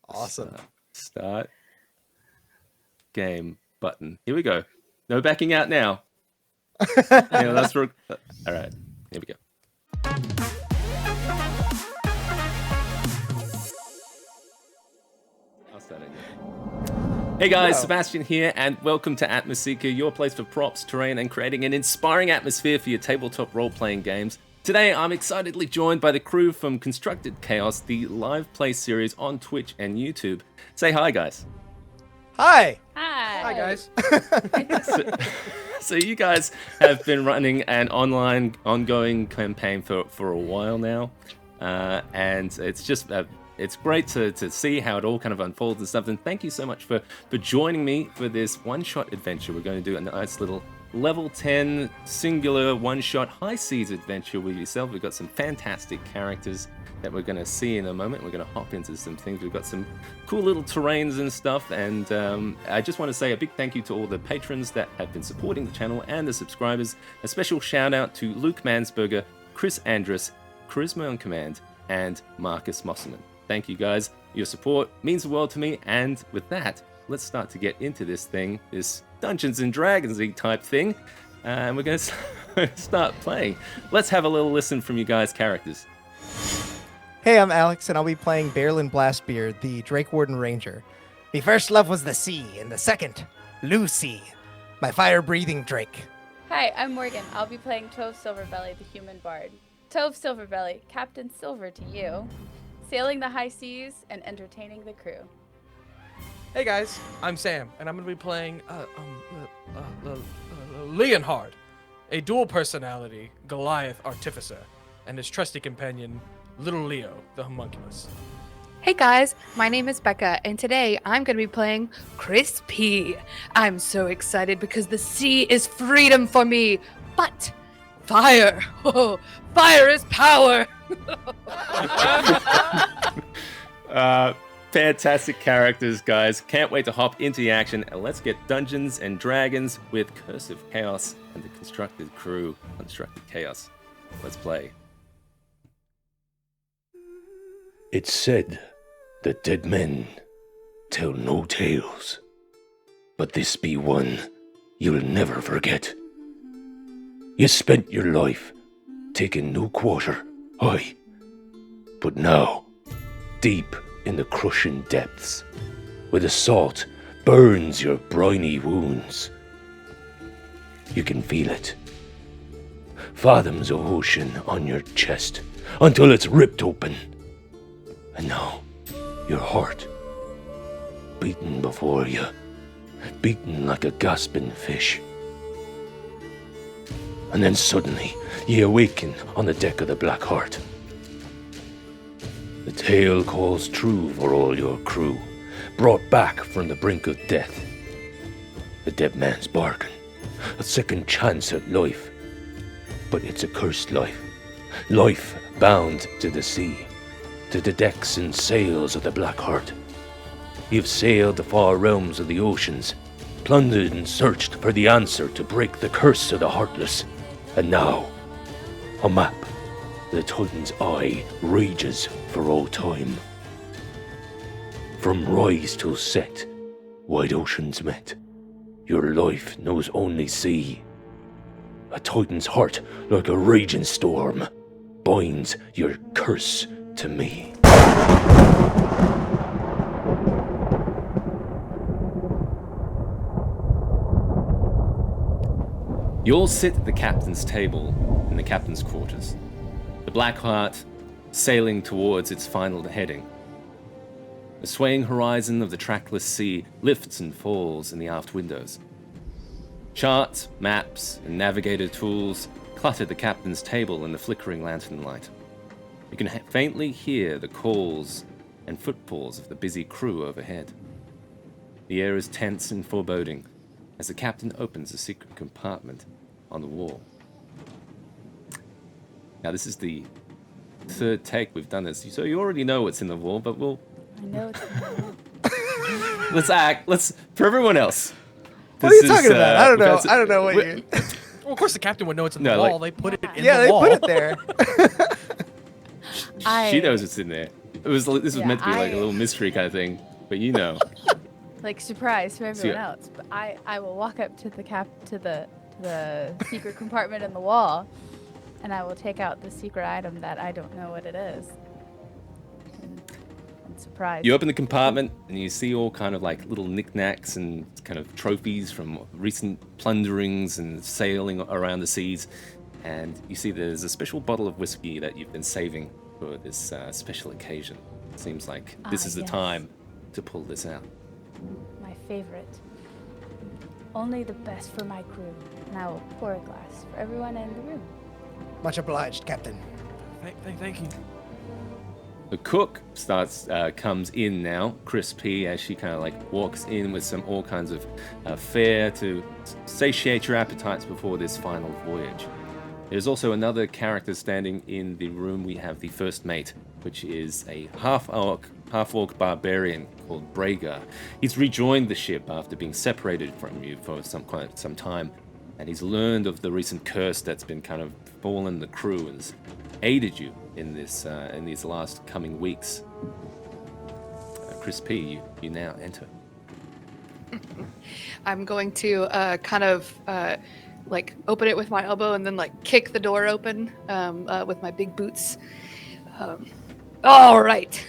Awesome. Start game button. Here we go. No backing out now. All right. Here we go. I'll start again. Hey guys, Sebastian here, and welcome to Atmoseeker, your place for props, terrain, and creating an inspiring atmosphere for your tabletop role-playing games. Today, I'm excitedly joined by the crew from Constructed Chaos, the live play series on Twitch and YouTube. Say hi, guys. Hi. Hi, guys. So you guys have been running an online, ongoing campaign for a while now, and it's just it's great to see how it all kind of unfolds and stuff. And thank you so much for joining me for this one-shot adventure. We're going to do a nice little level 10 singular one-shot high seas adventure with yourself. We've got some fantastic characters that we're going to see in a moment. We're going to hop into some things. We've got some cool little terrains and stuff, and I just want to say a big thank you to all the patrons that have been supporting the channel and the subscribers. A special shout out to Luke Mansberger, Chris Andrus, Charisma on Command, and Marcus Mosselman. Thank you guys. Your support means the world to me, and with that, let's start to get into this thing, this Dungeons and Dragons-y type thing, and we're going to start playing. Let's have a little listen from you guys' characters. Hey, I'm Alex, and I'll be playing Berlin Blastbeard, the Drake Warden Ranger. My first love was the sea, and the second, Lucy, my fire-breathing Drake. Hi, I'm Morgan. I'll be playing Tove Silverbelly, the human bard. Tove Silverbelly, Captain Silver to you, sailing the high seas and entertaining the crew. Hey guys, I'm Sam, and I'm going to be playing Leonhard, a dual personality Goliath artificer, and his trusty companion, Little Leo, the homunculus. Hey guys, my name is Becca, and today I'm going to be playing Crispy. I'm so excited because the sea is freedom for me, but fire, oh, fire is power. Fantastic characters, guys. Can't wait to hop into the action, and let's get Dungeons and Dragons with Curse of Chaos and the Constructed crew. Constructed Chaos. Let's play. It's said that dead men tell no tales, but this be one you'll never forget. You spent your life taking no quarter, aye, but now, deep in the crushing depths, where the salt burns your briny wounds, you can feel it. Fathoms of ocean on your chest until it's ripped open. And now, your heart, beating before you, beating like a gasping fish. And then suddenly, ye awaken on the deck of the Black Heart. The tale calls true for all your crew, brought back from the brink of death. The dead man's bargain, a second chance at life. But it's a cursed life, life bound to the sea, to the decks and sails of the Black Heart. You've sailed the far realms of the oceans, plundered and searched for the answer to break the curse of the Heartless. And now, a map, the Titan's eye rages for all time. From rise till set, wide oceans met. Your life knows only sea. A Titan's heart, like a raging storm, binds your curse to me. You all sit at the captain's table in the captain's quarters. The Black Heart sailing towards its final heading. The swaying horizon of the trackless sea lifts and falls in the aft windows. Charts, maps, and navigator tools clutter the captain's table in the flickering lantern light. You can faintly hear the calls and footfalls of the busy crew overhead. The air is tense and foreboding as the captain opens a secret compartment on the wall. Now, this is the third take we've done this, so you already know what's in the wall, but we'll... I know it's in the wall. let's, for everyone else. What are you talking about? I don't know what you... Well, of course the captain would know it's in the wall. They put it in Yeah, the they wall. put it there. She knows it's in there. This was Yeah, meant to be like a little mystery kind of thing, but you know. Like surprise for everyone yeah. else. But I will walk up to the secret compartment in the wall, and I will take out the secret item that I don't know what it is. And surprise. You open the compartment and you see all kind of like little knickknacks and kind of trophies from recent plunderings and sailing around the seas. And you see there's a special bottle of whiskey that you've been saving for this special occasion. It seems like this is the yes. time to pull this out. My favorite. Only the best for my crew. And I will pour a glass for everyone in the room. Much obliged, Captain. Thank you. The cook comes in now, Chris P, as she kind of like walks in with all kinds of fare to satiate your appetites before this final voyage. There's also another character standing in the room. We have the first mate, which is a half-orc barbarian called Braga. He's rejoined the ship after being separated from you for some time, and he's learned of the recent curse that's been kind of fallen the crew and has aided you in these last coming weeks. Chris P, you now enter. I'm going to like open it with my elbow and then like kick the door open with my big boots. All right.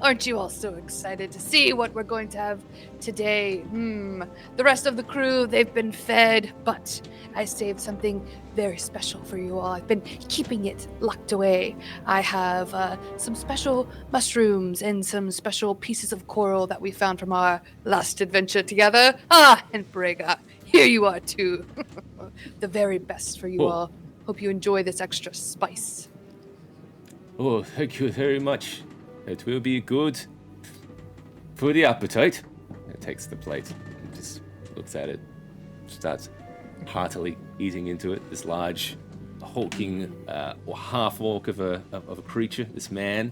Aren't you all so excited to see what we're going to have today? The rest of the crew, they've been fed, but I saved something very special for you all. I've been keeping it locked away. I have some special mushrooms and some special pieces of coral that we found from our last adventure together. And Braga, here you are too. The very best for you all. Hope you enjoy this extra spice. Oh, thank you very much. It will be good for the appetite. It takes the plate and just looks at it, starts heartily eating into it. This large, hulking, or half-orc of a creature, this man,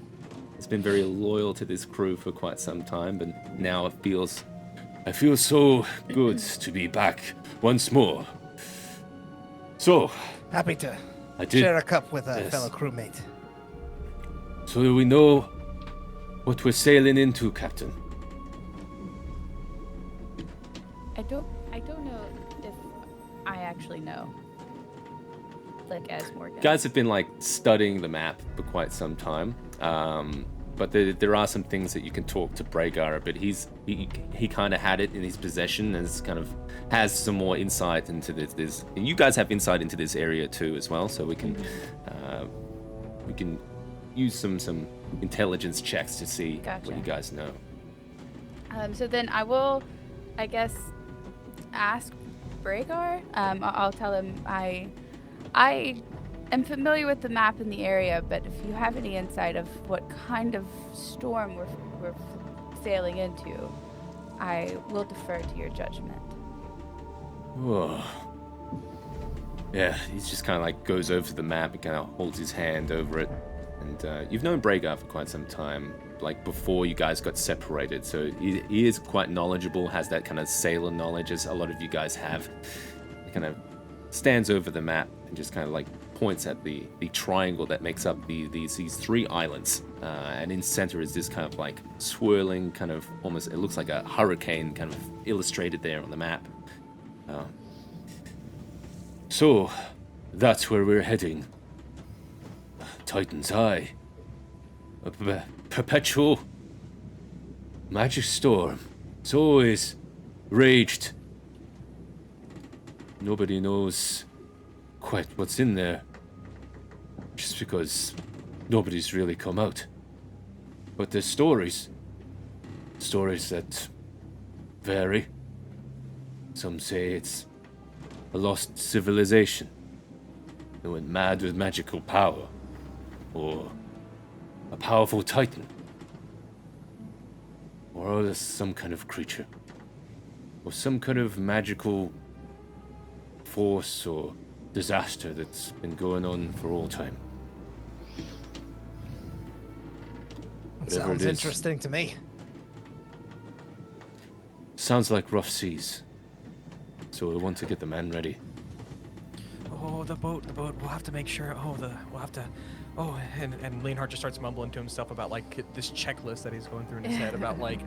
has been very loyal to this crew for quite some time, but now I feel so good to be back once more. So, Happy to I did, share a cup with a yes. fellow crewmate. So do we know what we're sailing into, Captain? I don't know if I actually know. Like as Morgan. Guys have been like studying the map for quite some time, but there are some things that you can talk to Bragar, but he kind of had it in his possession and has some more insight into this. And you guys have insight into this area too as well, so we can use some intelligence checks to see Gotcha. what you guys know. So then I will, I guess, ask Bragar. I'll tell him I am familiar with the map in the area, but if you have any insight of what kind of storm we're sailing into, I will defer to your judgment. Whoa. Yeah, he just kind of like goes over to the map and kind of holds his hand over it. And you've known Bragar for quite some time, like before you guys got separated, so he is quite knowledgeable, has that kind of sailor knowledge as a lot of you guys have. He kind of stands over the map and just kind of like points at the triangle that makes up these three islands, and in center is this kind of like swirling kind of almost, it looks like a hurricane kind of illustrated there on the map. So that's where we're heading. Titan's Eye. A perpetual magic storm. It's always raged. Nobody knows quite what's in there. Just because nobody's really come out. But there's stories. Stories that vary. Some say it's a lost civilization. They went mad with magical power. Or a powerful titan. Or some kind of creature. Or some kind of magical force or disaster that's been going on for all time. Whatever Sounds it is. interesting to me. Sounds like rough seas. So we want to get the men ready. Oh, the boat. We'll have to make sure. We'll have to Oh, and Leonhardt just starts mumbling to himself about like this checklist that he's going through in his head about like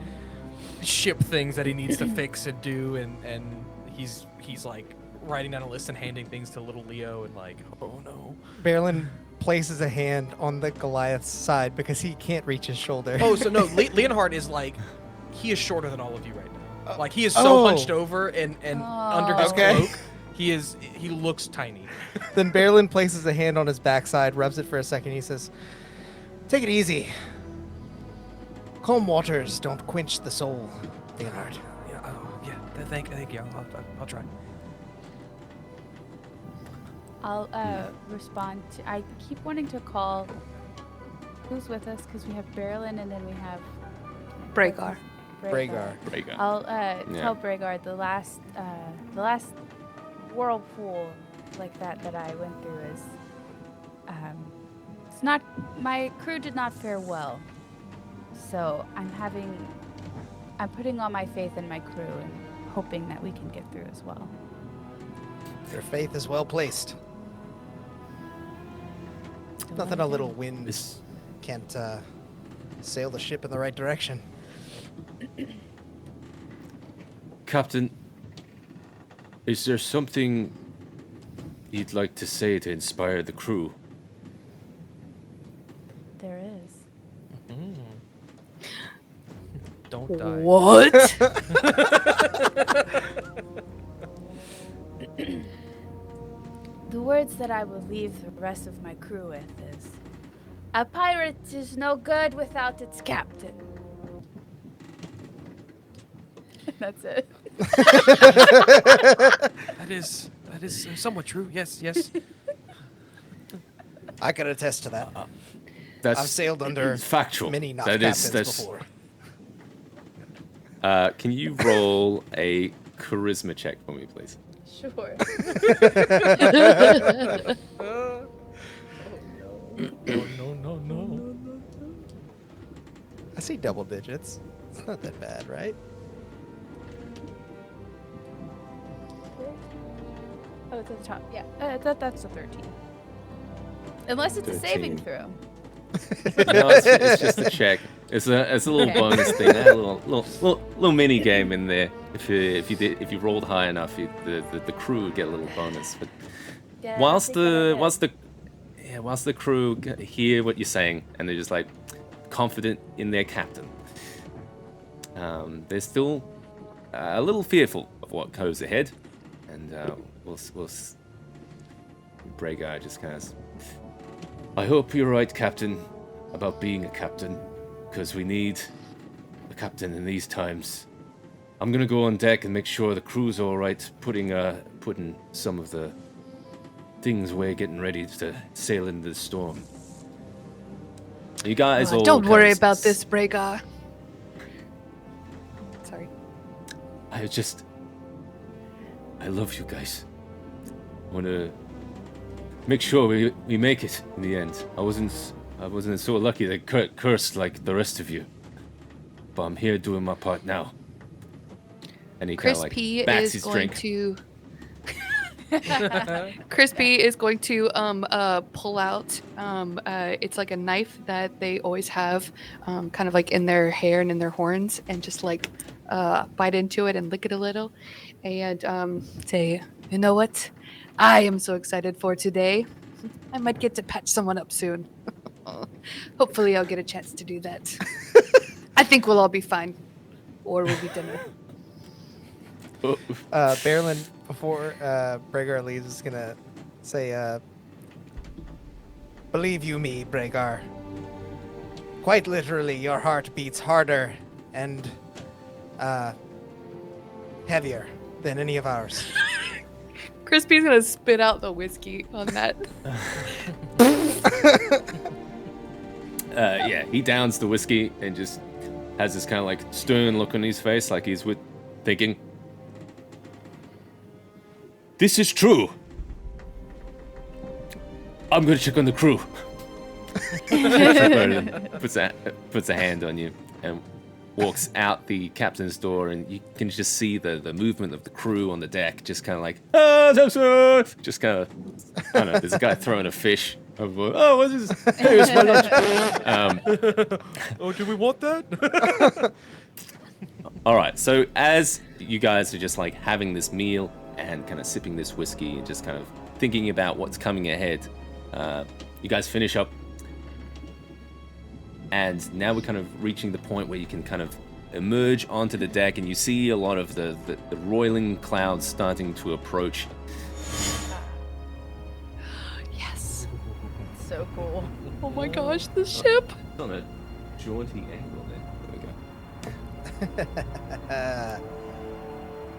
ship things that he needs to fix and do, and he's like writing down a list and handing things to little Leo and like, oh no. Berlin places a hand on the Goliath's side because he can't reach his shoulder. Oh, so no, Leonhardt is like, he is shorter than all of you right now. Like he is so hunched over and under his cloak, he looks tiny. Then Berlin places a hand on his backside, rubs it for a second. He says, "Take it easy. Calm waters don't quench the soul, Leonhard." Yeah, thank you. I'll try. I'll respond to. I keep wanting to call. Who's with us? Because we have Berlin and then we have Bragar. Bragar. I'll tell Bragar the last whirlpool like that I went through is it's not, my crew did not fare well, so I'm putting all my faith in my crew and hoping that we can get through as well. Your faith is well placed. Nothing a little wind can't sail the ship in the right direction. Captain, is there something you'd like to say to inspire the crew? There is. Don't die. What? The words that I will leave the rest of my crew with is, a pirate is no good without its captain. That's it. That is somewhat true. Yes. I can attest to that. That's I've sailed under factual. many not That captains that's before. Can you roll a charisma check for me, please? Sure. No. I see double digits. It's not that bad, right? Oh, it's at the top. Yeah, that's a 13. Unless it's a saving 13. throw. No, it's just a check. It's a little bonus thing. A little mini game in there. If you rolled high enough, the crew would get a little bonus. But Yeah, whilst I think the crew hear what you're saying and they're just like confident in their captain, they're still a little fearful of what goes ahead, and we'll Bragar just kind of. I hope you're right, Captain, about being a captain, because we need a captain in these times. I'm gonna go on deck and make sure the crew's all right, putting some of the things away, getting ready to sail into the storm. You guys all Don't kind worry of about this, Bragar. Sorry. I love you guys. I wanna make sure we make it in the end. I wasn't so lucky that Kurt cursed like the rest of you. But I'm here doing my part now. and he kind Chris of like P backs is his going drink. to. Chris P is going to pull out. It's like a knife that they always have, kind of like in their hair and in their horns, and just like bite into it and lick it a little, and say, "You know what? I am so excited for today. I might get to patch someone up soon. Hopefully, I'll get a chance to do that. I think we'll all be fine, or we'll be dinner." Berlin, before Bragar leaves, is gonna say, "Believe you me, Bragar. Quite literally, your heart beats harder and heavier than any of ours." Crispy's gonna spit out the whiskey on that. Yeah, he downs the whiskey and just has this kind of like stern look on his face, like he's thinking. This is true. I'm gonna check on the crew. puts a hand on you and walks out the captain's door, and you can just see the movement of the crew on the deck, just kind of like, just kind of, I don't know, there's a guy throwing a fish Oh, what's this? Hey, it's my lunch. Oh, do we want that? All right, so as you guys are just like having this meal and kind of sipping this whiskey and just kind of thinking about what's coming ahead, you guys finish up. And now we're kind of reaching the point where you can kind of emerge onto the deck and you see a lot of the roiling clouds starting to approach. Yes. So cool. Oh my gosh, the ship. It's on a jaunty angle there. There we go.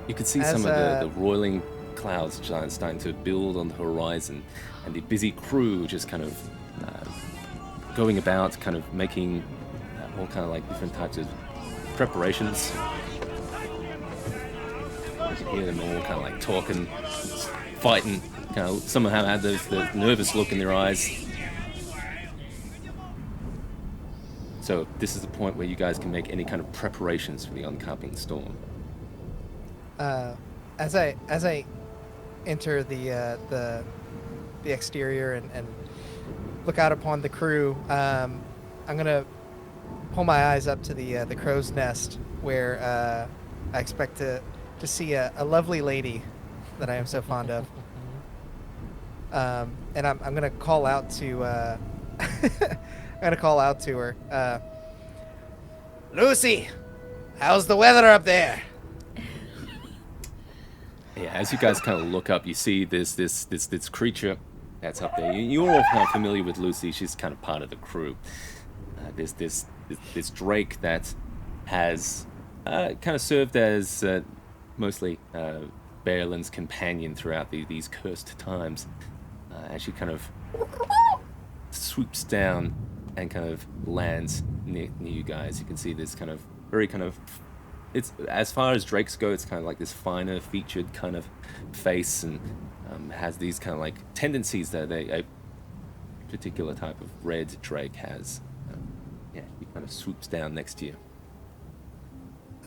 You can see some of the roiling clouds starting to build on the horizon, and the busy crew just kind of going about, kind of making all kind of like different types of preparations. You can hear them all kind of like talking, fighting. Kind of some of them had the nervous look in their eyes. So this is the point where you guys can make any kind of preparations for the oncoming storm. As I enter the exterior and look out upon the crew, I'm gonna pull my eyes up to the crow's nest, where I expect to see a lovely lady that I am so fond of. And I'm gonna call out to I'm gonna call out to her. Lucy, how's the weather up there? Yeah, as you guys kind of look up, you see this creature that's up there. You're all kind of familiar with Lucy. She's kind of part of the crew. There's this drake that has kind of served as mostly Bearlin's companion throughout these cursed times. As she kind of swoops down and kind of lands near you guys, you can see this kind of very kind of, it's, as far as drakes go, it's kind of like this finer featured kind of face, and has these kind of like tendencies that a particular type of red drake has. Yeah, he kind of swoops down next to you.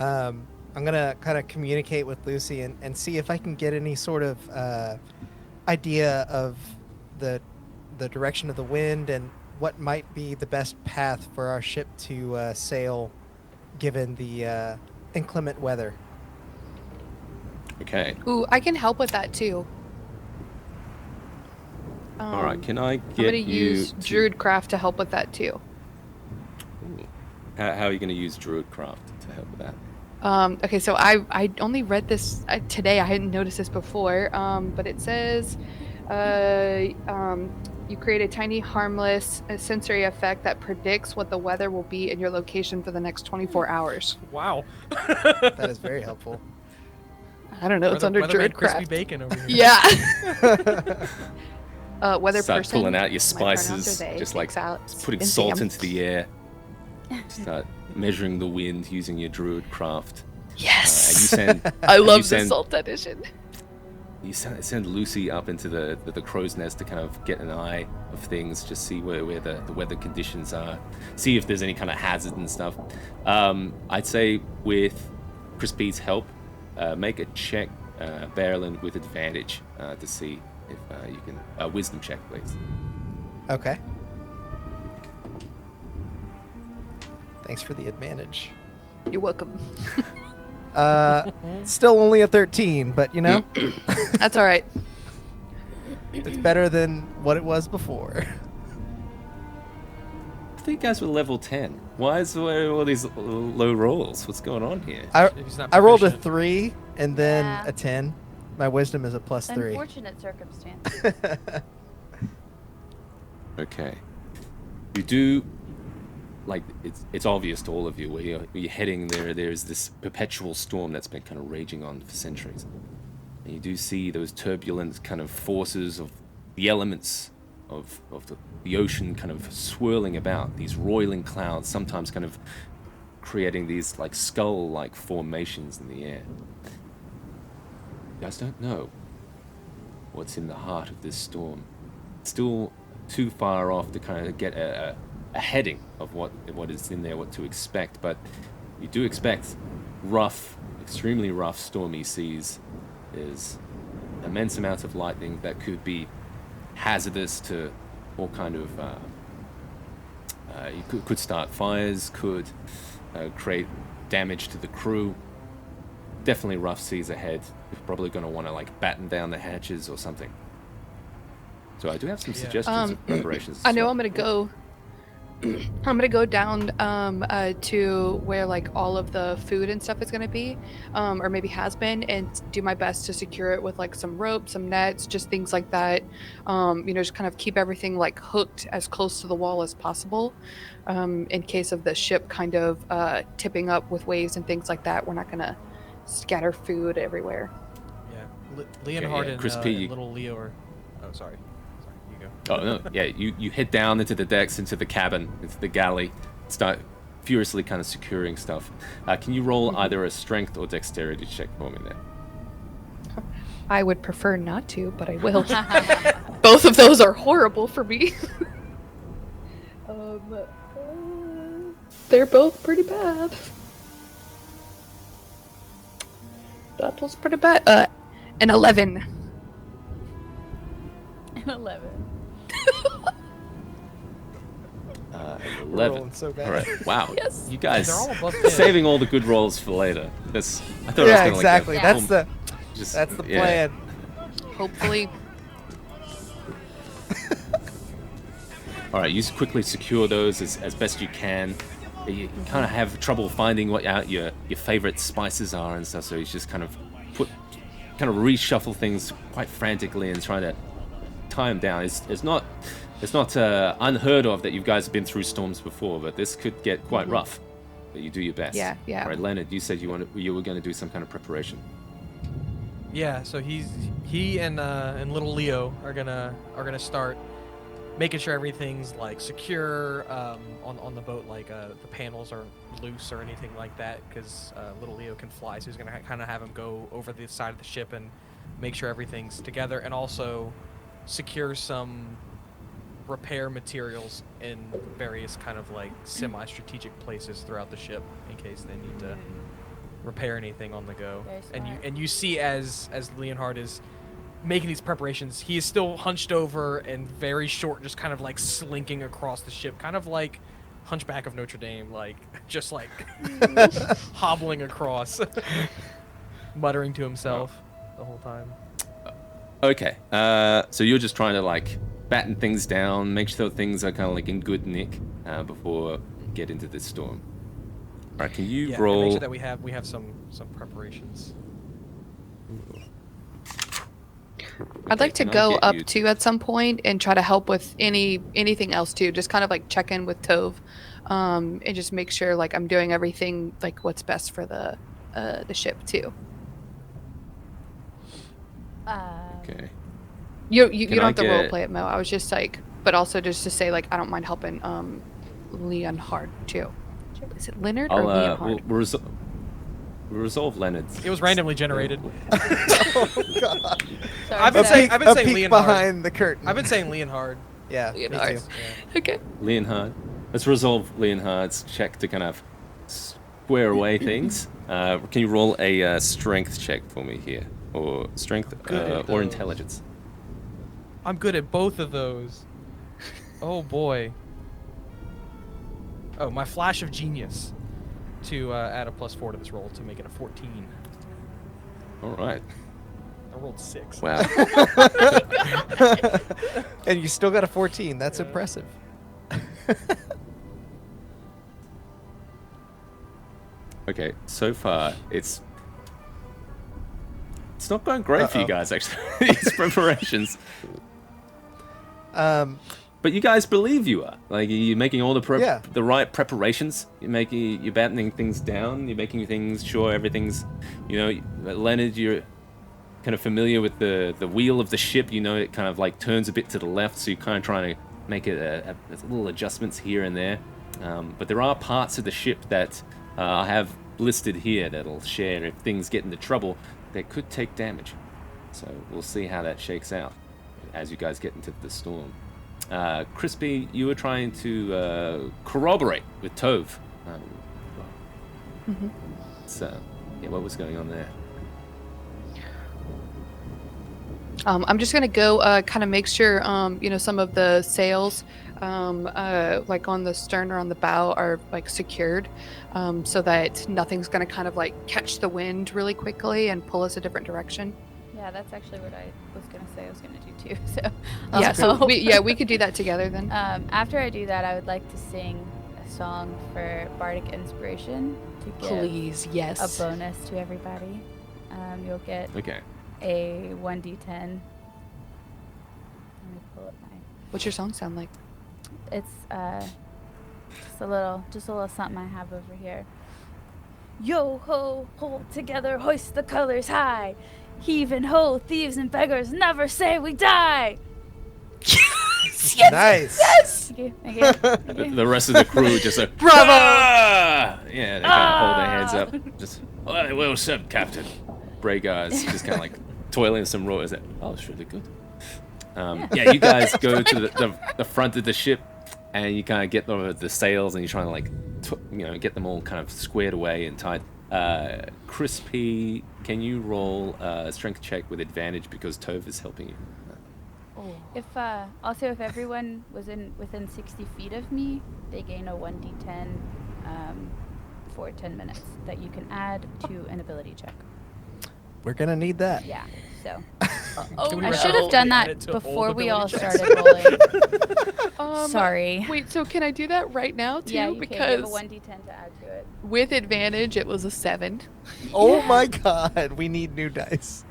I'm gonna kind of communicate with Lucy and see if I can get any sort of idea of the direction of the wind and what might be the best path for our ship to sail, given the inclement weather. Okay. Ooh, I can help with that too. All right. Can I I'm get gonna you use Druidcraft to help with that too. Ooh. How are you going to use Druidcraft to help with that? Okay, so I only read this today. I hadn't noticed this before. But it says, you create a tiny, harmless sensory effect that predicts what the weather will be in your location for the next 24 hours. Wow. That is very helpful. I don't know. It's under Weatherman crispy Druidcraft. bacon over here. Yeah. Weather Start person. pulling out your My pronouns spices, are they, just like takes out putting and salt them. into the air. Start measuring the wind using your Druidcraft. Yes. And you send. I and love you the send, salt edition. You send Lucy up into the crow's nest to kind of get an eye of things, just see where the weather conditions are, see if there's any kind of hazard and stuff. I'd say with Crispy's help, make a check, Bearlin, with advantage to see if you can. Wisdom check, please. Okay. Thanks for the advantage. You're welcome. Still only a 13, but you know, That's all right. it's better than what it was before. I think you guys were level 10. Why is there all these low rolls? What's going on here? If he's not I rolled a proficient. 3 and then Yeah. a 10. My wisdom is a +3. Unfortunate circumstance. Okay. You do, like, it's obvious to all of you where you're heading there. There's this perpetual storm that's been kind of raging on for centuries. And you do see those turbulent kind of forces of the elements of the ocean kind of swirling about, these roiling clouds, sometimes kind of creating these like skull-like formations in the air. You guys don't know what's in the heart of this storm. It's still too far off to kind of get a heading of what is in there, what to expect, but you do expect rough, extremely rough, stormy seas. There's immense amounts of lightning that could be hazardous to all kind of you could start fires, could create damage to the crew. Definitely rough seas ahead. You're probably going to want to like batten down the hatches or something. So I do have some suggestions of preparations. I know I'm gonna go. I'm gonna go down to where like all of the food and stuff is gonna be, or maybe has been, and do my best to secure it with like some rope, some nets, just things like that. Just kind of keep everything like hooked as close to the wall as possible, in case of the ship kind of tipping up with waves and things like that. We're not gonna scatter food everywhere. Yeah, Leonhard yeah. and Crispy. little Leo are. Oh, sorry. You go. Oh no, yeah, you head down into the decks, into the cabin, into the galley, start furiously kind of securing stuff. Can you roll either a strength or dexterity check for me there? I would prefer not to, but I will. Both of those are horrible for me. They're both pretty bad. That was pretty bad. An 11. An 11. 11. Rolling so bad. All right. Wow. Yes. You guys They're all above 10. saving all the good rolls for later. I thought I was Yeah, gonna, exactly. Like, That's the plan. Hopefully. All right. You quickly secure those as best you can. You kind of have trouble finding what your favorite spices are and stuff. So you just kind of reshuffle things quite frantically and try to tie them down. It's not unheard of that you guys have been through storms before, but this could get quite rough. But you do your best. Yeah. All right, Leonard, you said you were going to do some kind of preparation. Yeah, so he and little Leo are gonna start making sure everything's like secure on the boat, like the panels aren't loose or anything like that, because little Leo can fly, so he's gonna kind of have him go over the side of the ship and make sure everything's together, and also secure some repair materials in various kind of like semi-strategic places throughout the ship in case they need to repair anything on the go. Very smart. And you see as Leonhard is making these preparations, he is still hunched over and very short, just kind of like slinking across the ship, kind of like Hunchback of Notre Dame, like just like hobbling across, muttering to himself the whole time. Okay, so you're just trying to like batten things down, make sure things are kind of like in good nick before you get into this storm. All right, can you Yeah, and roll? make sure that we have some preparations. I'd like to can I go get up you- too at some point and try to help with anything else too. Just kind of like check in with Tove, and just make sure like I'm doing everything like what's best for the ship too. Okay. You Can don't I have to role get- play it, Mo. I was just like, but also just to say like I don't mind helping Leonhard too. Is it Leonard or Leonhard? we'll resolve Leonard's. It was randomly generated. Oh God. Sorry, I've been Zach. saying- I've been a saying peek Leonhard. behind the curtain. I've been saying Leonhard. Yeah, me Leonhard. too. Okay. Leonhard. Let's resolve Leonhard's check to kind of square away things. Can you roll a strength check for me here, or strength Good at or those. intelligence? I'm good at both of those. Oh boy. Oh, my flash of genius to add a +4 to this roll to make it a 14. All right. I rolled 6. Wow. And you still got a 14. That's Yeah. impressive. Okay. So far, it's not going great for you Uh-oh. guys actually. These preparations. But you guys believe you are. Like you're making all Yeah. the right preparations. You're battening things down. You're making things sure everything's, Leonard, you're kind of familiar with the wheel of the ship. You know it kind of like turns a bit to the left, so you're kind of trying to make it a little adjustments here and there. But there are parts of the ship that I have listed here that'll share if things get into trouble. They could take damage. So we'll see how that shakes out as you guys get into the storm. Crispy, you were trying to corroborate with Tove. So, what was going on there? I'm just gonna go kind of make sure some of the sails like on the stern or on the bow are like secured, so that nothing's gonna kind of like catch the wind really quickly and pull us a different direction. Yeah, that's actually what I was gonna say. I was gonna do too. So Yeah, so we could do that together then. after I do that, I would like to sing a song for Bardic Inspiration to give Please, yes. a bonus to everybody. You'll get Okay. a 1d10. Let me pull up my. What's your song sound like? It's just a little something I have over here. Yo ho, hold together, hoist the colors high. Heave and ho, thieves and beggars, never say we die. Nice. Thank you. The rest of the crew just like, Bravo! "Ah!" Yeah, they kind of hold their hands up. Just, "Oh, well said, Captain." Bragar's just kind of like toiling some roars. Oh, it's really good. Yeah, you guys go to the front of the ship, and you kind of get the sails, and you're trying to like, get them all kind of squared away and tight. Crispy, can you roll a strength check with advantage because Tove is helping you? If if everyone was within 60 feet of me, they gain a 1d10 for 10 minutes that you can add to an ability check. We're gonna need that. Yeah. So Can we I roll should have and done add that it to before old we all ability checks? started rolling. Sorry. Wait, so can I do that right now too? Yeah, you because can. You have a 1d10 to add to it. with advantage, it was a 7. Oh my god, we need new dice.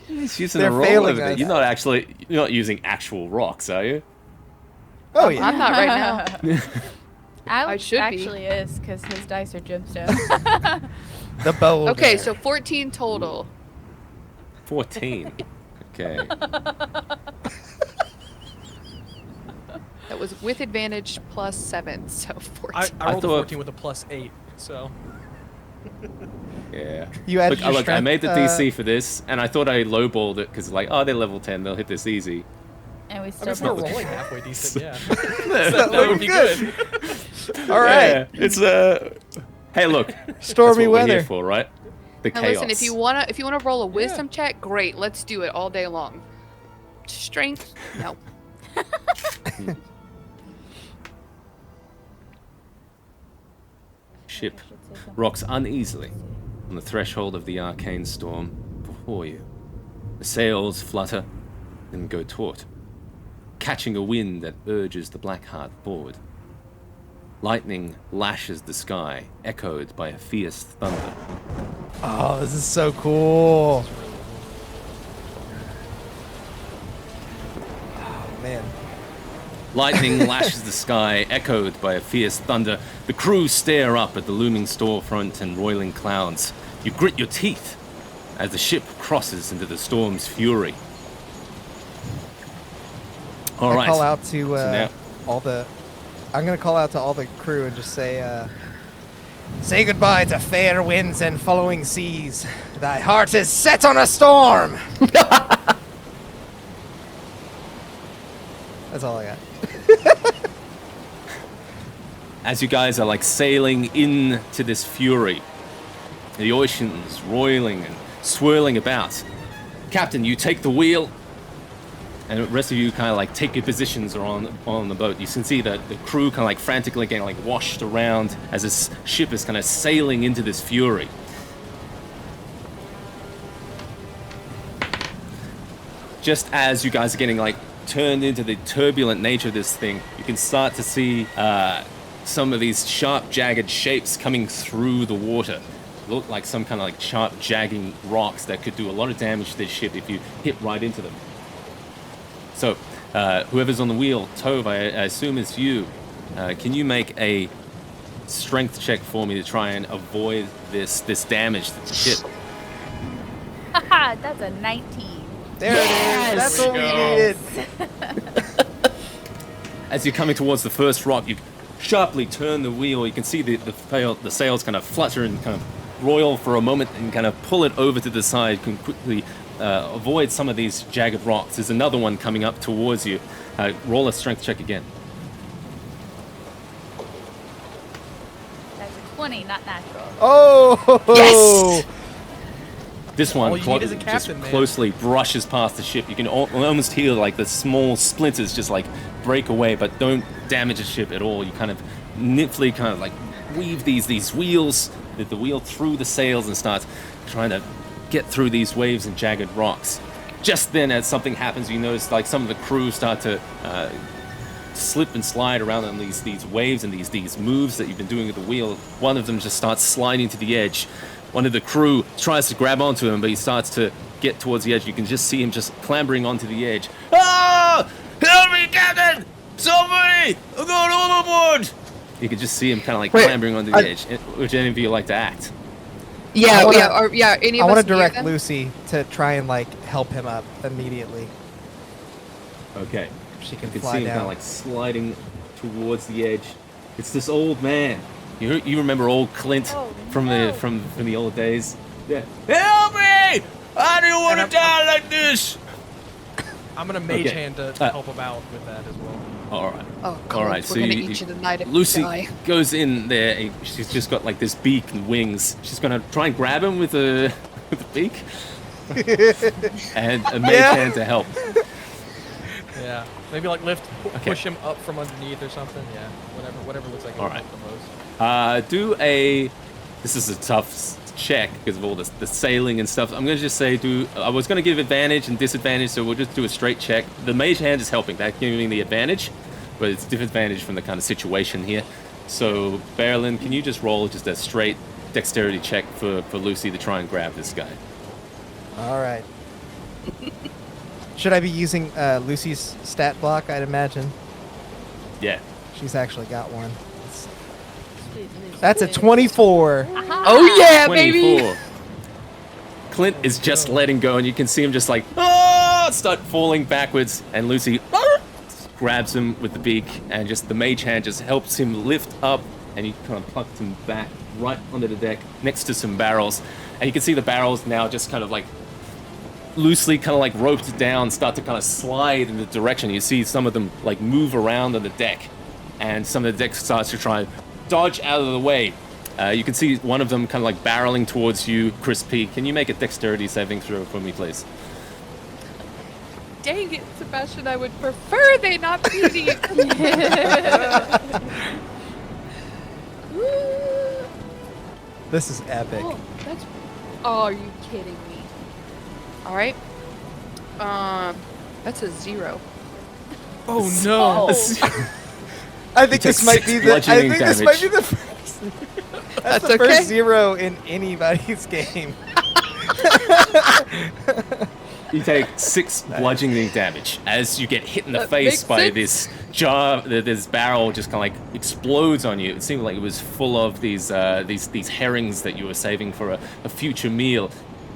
He's using They're a roll failing of it. us. You're not using actual rocks, are you? Oh yeah. I'm not right now. I Alex should be. actually is because his dice are gemstones. The bow. Okay, so 14 total. 14. Okay. That was with advantage plus 7, so 14. I rolled a thought- 14 with a +8, so. Yeah. You added your Look, I strength, made the DC for this, and I thought I lowballed it because like, oh, they're level 10, they'll hit this easy. And we I still mean, if we're don't- rolling halfway decent, yeah. That that would looked be good. good. All right. Yeah, it's Hey, look. Stormy that's what weather. We're here for, right? The Now chaos. listen, if you wanna roll a wisdom check, great. Let's do it all day long. Strength, no. Ship rocks uneasily on the threshold of the arcane storm before you. The sails flutter and go taut, catching a wind that urges the Blackheart forward. Lightning lashes the sky, echoed by a fierce thunder. Oh, this is so cool. Oh man. Lightning lashes the sky, echoed by a fierce thunder. The crew stare up at the looming storefront and roiling clouds. You grit your teeth as the ship crosses into the storm's fury. All right. I call out to now- all the. I'm gonna call out to all the crew and just say goodbye to fair winds and following seas. Thy heart is set on a storm. That's all I got. As you guys are like sailing into this fury, the ocean's roiling and swirling about. Captain, you take the wheel, and the rest of you kind of like take your positions on the boat. You can see the crew kind of like frantically getting like washed around as this ship is kind of sailing into this fury. Just as you guys are getting like turned into the turbulent nature of this thing, you can start to see some of these sharp, jagged shapes coming through the water. Look like some kind of like sharp, jagging rocks that could do a lot of damage to this ship if you hit right into them. So, whoever's on the wheel, Tove, I assume it's you. Can you make a strength check for me to try and avoid this damage to the ship? Haha, that's a 19. There it is. That's what we needed. As you're coming towards the first rock, you sharply turn the wheel. You can see the sails kind of flutter and kind of roil for a moment and kind of pull it over to the side. Can quickly avoid some of these jagged rocks. There's another one coming up towards you. Roll a strength check again. That's a 20, not natural. Oh. Yes! This one All you need is a captain, just man. closely brushes past the ship. You can almost hear like the small splinters just like break away, but don't damage the ship at all. You kind of nimbly kind of like weave these wheels, the wheel through the sails and starts trying to get through these waves and jagged rocks. Just then, as something happens, you notice like some of the crew start to slip and slide around on these waves and these moves that you've been doing with the wheel. One of them just starts sliding to the edge. One of the crew tries to grab onto him, but he starts to get towards the edge. You can just see him just clambering onto the edge. Ah! Help me, Captain! Somebody! I'm going overboard! You can just see him kind of like clambering onto the edge. Would any of you like to act? Yeah, wanna- any I of want us to near direct them? Lucy to try and like help him up immediately. Okay. She can You can fly see him kind down. of like sliding towards the edge. It's this old man. You remember old Clint from the old days? Yeah. Help me! I don't want to die like this. I'm gonna mage Okay. hand to help him out with that as well. All right. Oh, All right. we're So gonna you, eat you tonight if you Lucy die. goes in there. And she's just got like this beak and wings. She's gonna try and grab him with the with the beak. And a mage hand to help. Yeah, maybe like Okay. push him up from underneath or something. Yeah, whatever looks like it All would right. help the most. Do a. This is a tough check because of all the sailing and stuff. I'm gonna just say I was gonna give advantage and disadvantage, so we'll just do a straight check. The mage hand is helping. That's giving the advantage, but it's disadvantage from the kind of situation here. So Berlin, can you just roll just a straight dexterity check for Lucy to try and grab this guy? All right. Should I be using Lucy's stat block? I'd imagine Yeah. she's actually got one. That's a 24. Oh yeah, baby! 24. Clint is just letting go, and you can see him just like start falling backwards, and Lucy grabs him with the beak, and just the mage hand just helps him lift up, and you kind of plucked him back right onto the deck next to some barrels, and you can see the barrels now just kind of like loosely kind of like roped down, start to kind of slide in the direction. You see some of them like move around on the deck, and some of the deck starts to try and dodge out of the way. You can see one of them kind of like barreling towards you, Chris P. Can you make a dexterity saving throw for me, please? Dang it, Sebastian, I would prefer they not be these. This is epic. Oh, are you kidding me? All right. That's a 0. Oh no! I think You this take might 6 be the. I bludgeoning think this might be damage. the first. That's That's the okay. first 0 in anybody's game. You take 6 bludgeoning damage as you get hit in the That face makes by sense. this jar. This barrel just kind of like explodes on you. It seemed like it was full of these herrings that you were saving for a future meal.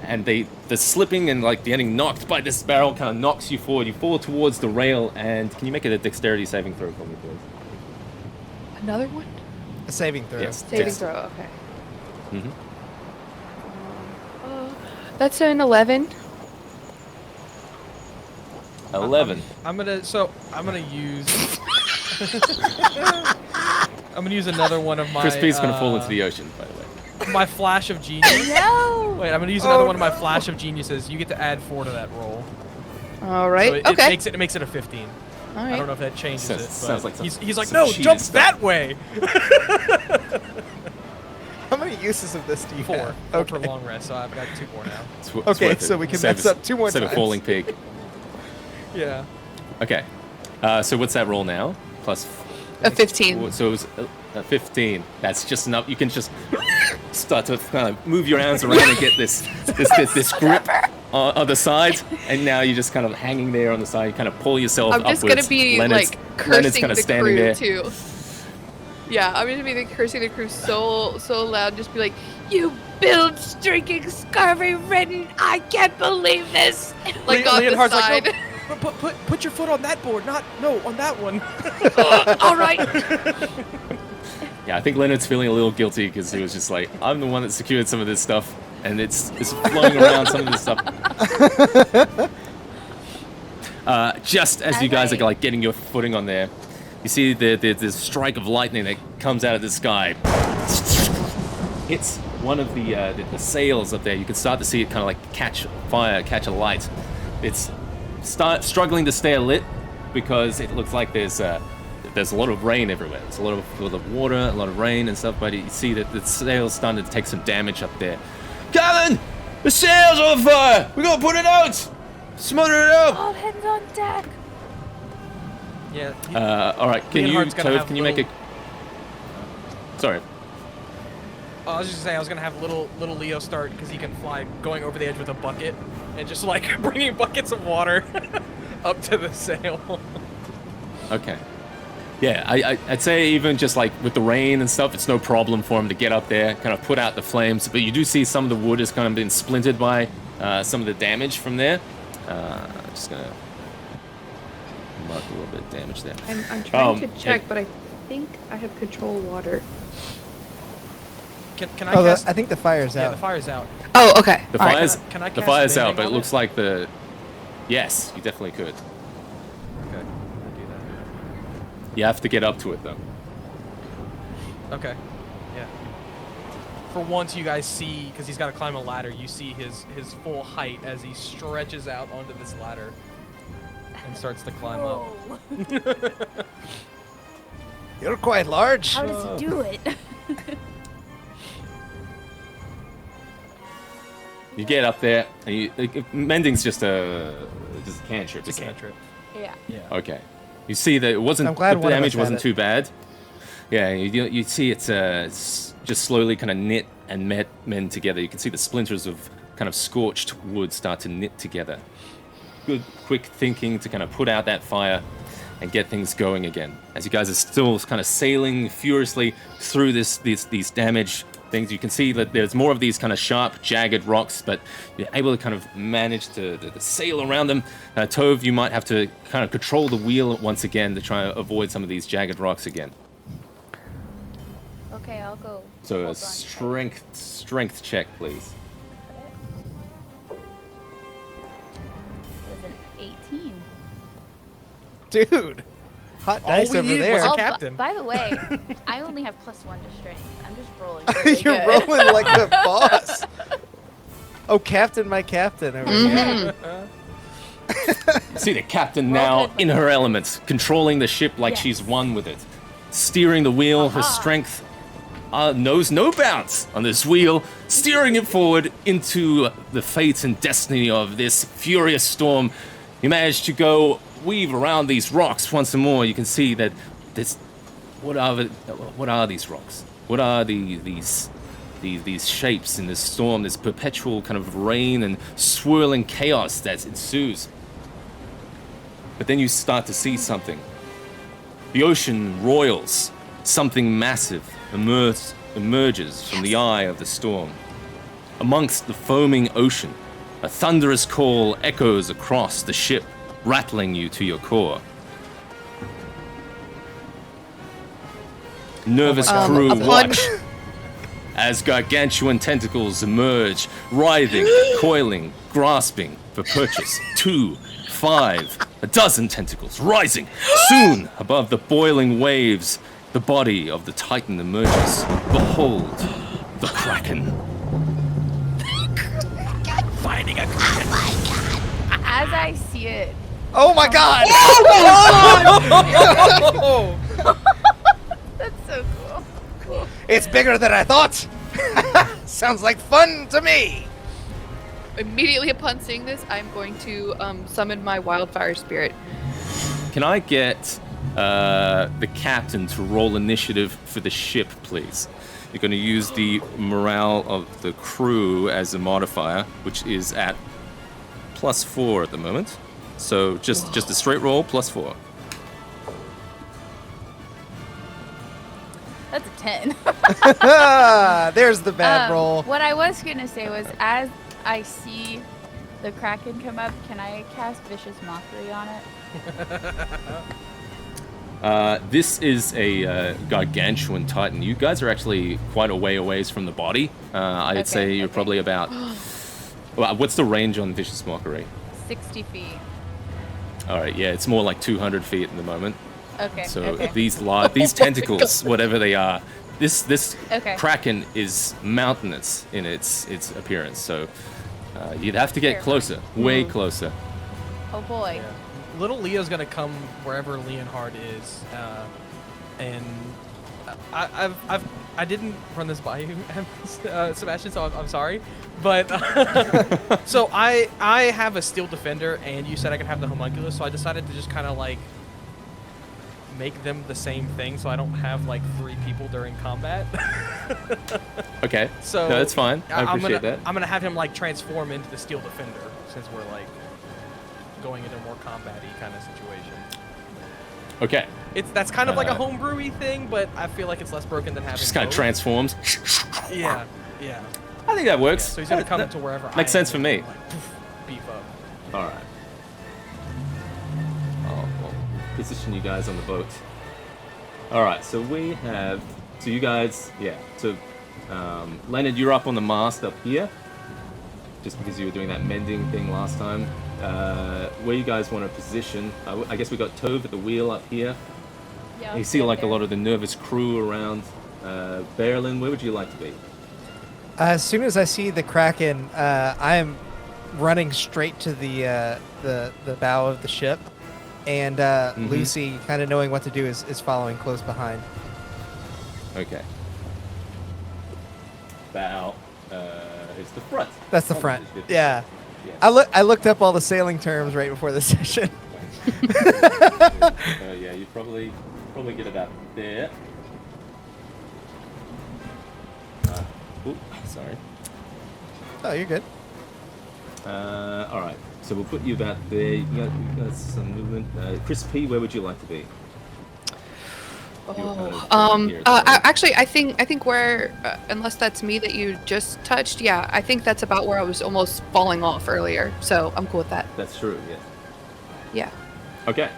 And the slipping and like getting knocked by this barrel kind of knocks you forward. You fall towards the rail, and can you make it a dexterity saving throw for me, please? Another one? A saving throw. Yes. Saving Dex. throw, okay. Mhm. That's an 11. 11. I'm gonna use. I'm gonna use another one of my. Chris P's gonna fall into the ocean, by the way. My flash of genius. No! Wait, I'm gonna use another one of my flash of geniuses. You get to add 4 to that roll. All right. So okay. it makes it a 15. All I right. don't know if that changes Sounds- it. But sounds like some- he's like, some no, cheated jump stuff." that way. How many uses of this do you 4 have? for Okay. long rest, so I've got 2 more now. It's Okay, worth it. so we can Save mess a- up 2 more save times. a falling pig. Yeah. Okay. So what's that roll now? Plus. A 15. So it was 15. That's just enough. You can just start to kind of move your arms around and get this grip on the side, and now you're just kind of hanging there on the side. You kind of pull yourself I'm upwards. just gonna be Leonard's like cursing kind of the standing crew there. too. Yeah, I'm gonna be cursing the crew so loud, just be like, "You bilge streaking, scurvy-ridden! I can't believe this!" Like on the Leonhard's side. like, no, put your foot on that board, on that one. All right. Yeah, I think Leonard's feeling a little guilty because he was just like, I'm the one that secured some of this stuff, and it's flowing around some of this stuff. Just as you guys are like getting your footing on there, you see the strike of lightning that comes out of the sky. Hits one of the sails up there, you can start to see it kind of like catch fire, catch a light. It's struggling to stay lit because it looks like there's a lot of rain everywhere. There's a lot of water, a lot of rain and stuff, but you see that the sail's starting to take some damage up there. Captain! The sail's on fire! We gotta put it out! Smother it out! All hands on deck. Yeah. All right, Leonhard's gonna Tove, have can you make a... Sorry. I was just gonna say I was gonna have little Leo start because he can fly, going over the edge with a bucket and just like bringing buckets of water up to the sail. Okay. Yeah, I'd say even just like with the rain and stuff, it's no problem for him to get up there, kind of put out the flames. But you do see some of the wood has kind of been splintered by some of the damage from there. Just gonna mark a little bit of damage there. I'm trying to check, but I think I have control water. Can I cast? I think the fire's Yeah, out. the fire's out. Oh, okay. The All right. fire's Can I the cast fire's out, mending but it on looks it? like the... Yes, you definitely could. Okay, I'll do You have to get up to it though. that. Okay. Yeah. For once, you guys see, because he's got to climb a ladder, you see his full height as he stretches out onto this ladder and starts to climb up. Whoa. You're quite large. How does he do it? You get up there, and mending's just a cantrip. It's a isn't it? cantrip. Yeah. Yeah. Okay. You see that it wasn't... I'm glad the one of damage us had wasn't it. too bad. Yeah, you see it's just slowly kind of knit and mend together. You can see the splinters of kind of scorched wood start to knit together. Good, quick thinking to kind of put out that fire and get things going again. As you guys are still kind of sailing furiously through these damaged things, you can see that there's more of these kind of sharp, jagged rocks, but you're able to kind of manage to sail around them. Tove, you might have to kind of control the wheel once again to try and avoid some of these jagged rocks again. Okay, I'll go. So Hold a on. strength check, please. It was an 18. Dude. Hot dice we over needed there. was a Oh, captain. by the way, I only have +1 to strength. I'm just rolling. Really You're good. rolling like the boss. Oh, Captain, my captain over here. See the captain Well now good, in my her friend. elements, controlling the ship like Yes. she's one with it. Steering the wheel, her Aha. strength knows no bounds on this wheel, steering it forward into the fate and destiny of this furious storm. You manage to go weave around these rocks once more. You can see that this. What are these rocks? What are these shapes in this storm? This perpetual kind of rain and swirling chaos that ensues. But then you start to see something. The ocean roils. Something massive emerges from the eye of the storm. Amongst the foaming ocean, a thunderous call echoes across the ship, rattling you to your core. Nervous crew upon- watch as gargantuan tentacles emerge, writhing, coiling, grasping for purchase. 2, 5, a dozen tentacles rising. Soon, above the boiling waves, the body of the Titan emerges. Behold, the Kraken. Finding a Kraken. As I see it. Oh my god! That's so cool. It's bigger than I thought! Sounds like fun to me! Immediately upon seeing this, I'm going to summon my wildfire spirit. Can I get the captain to roll initiative for the ship, please? You're going to use the morale of the crew as a modifier, which is at +4 at the moment. So just a straight roll, +4. That's a 10. There's the bad roll. What I was gonna say was, as I see the Kraken come up, can I cast Vicious Mockery on it? This is a gargantuan titan. You guys are actually quite a way away from the body. I'd Okay, say you're okay. probably about... Well, what's the range on Vicious Mockery? 60 feet. All right, yeah, it's more like 200 feet at the moment. Okay. So okay. these tentacles, whatever they are, this Okay. kraken is mountainous in its appearance, so you'd have to get Terrifying. closer, way closer. Oh boy. Yeah. Little Leo's gonna come wherever Leonhard is, and I didn't run this by you, Sebastian, so I'm sorry, but so I have a steel defender, and you said I could have the homunculus, so I decided to just kind of like make them the same thing, so I don't have like 3 people during combat. Okay, So no, that's fine. I appreciate that. I'm gonna have him like transform into the steel defender, since we're like going into a more combat-y kind of situation. Okay, That's kind of like a Uh, homebrewy thing, but I feel like it's less broken than having just kind of both. transforms. Yeah. I think that Yeah, works. so he's gonna come That- into wherever I makes am sense for and, me. like, poof, beef up. All right. I'll position you guys on the boat. All right, so we have. So you guys, yeah. So Leonard, you're up on the mast up here, just because you were doing that mending thing last time. Where you guys want to position? I guess we got Tove at the wheel up here. Yeah, You see like a lot of the nervous crew around. Berlin, where would you like to be? As soon as I see the kraken, I am running straight to the bow of the ship, and Lucy, kind of knowing what to do, is following close behind. Okay. Bow is the front. That's the front. Is good. Yeah. Yeah. I looked up all the sailing terms right before the session. Yeah, you probably get about there. Ooh, sorry. Oh, you're good. All right. So we'll put you about there. You got some movement. Chris P, where would you like to be? Actually, I think where, unless that's me that you just touched, yeah, I think that's about where I was almost falling off earlier. So I'm cool with that. That's true. Yeah. Yeah. Okay.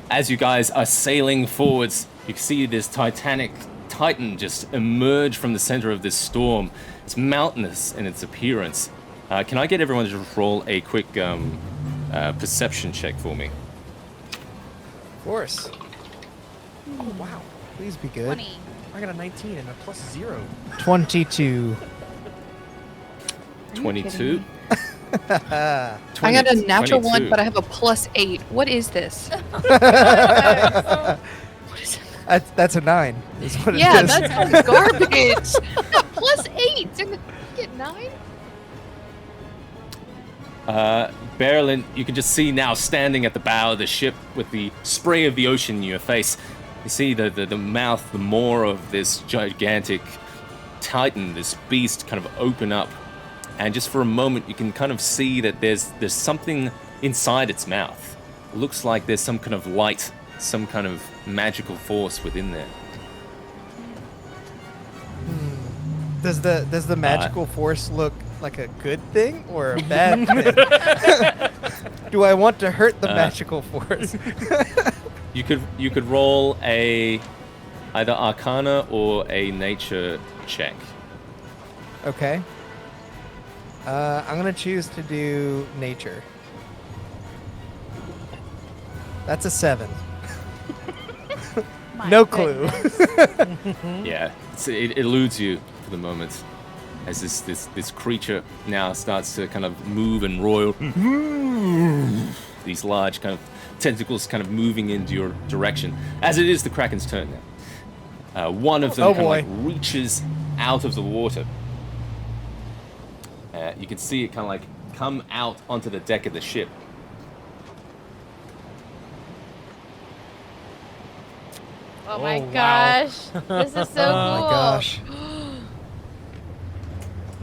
As you guys are sailing forwards, you can see this Titanic Titan just emerge from the center of this storm. It's mountainous in its appearance. Can I get everyone to just roll a quick perception check for me? Of course. Oh wow, Please be good. 20. I got a 19 and a +0. 22. 22. I got a natural 22. 1, but I have a +8. What is this? What is it? That's a 9. Is what it Yeah, is. that's some garbage. +8 and get 9. Berlin, you can just see now standing at the bow of the ship with the spray of the ocean in your face. You see the mouth, the maw of this gigantic titan, this beast kind of open up. And just for a moment, you can kind of see that there's something inside its mouth. It looks like there's some kind of light, some kind of magical force within there. Does the magical force look like a good thing or a bad thing? Do I want to hurt the magical force? You could roll either Arcana or a Nature check. Okay. I'm gonna choose to do nature. That's a 7. My No clue. goodness. Yeah, it eludes you for the moment as this creature now starts to kind of move and roil. These large kind of tentacles kind of moving into your direction, as it is the Kraken's turn now. One of them Oh, kind of like boy. reaches out of the water. You can see it kind of like come out onto the deck of the ship. Oh my Oh, wow. gosh. This is so cool. Oh my gosh.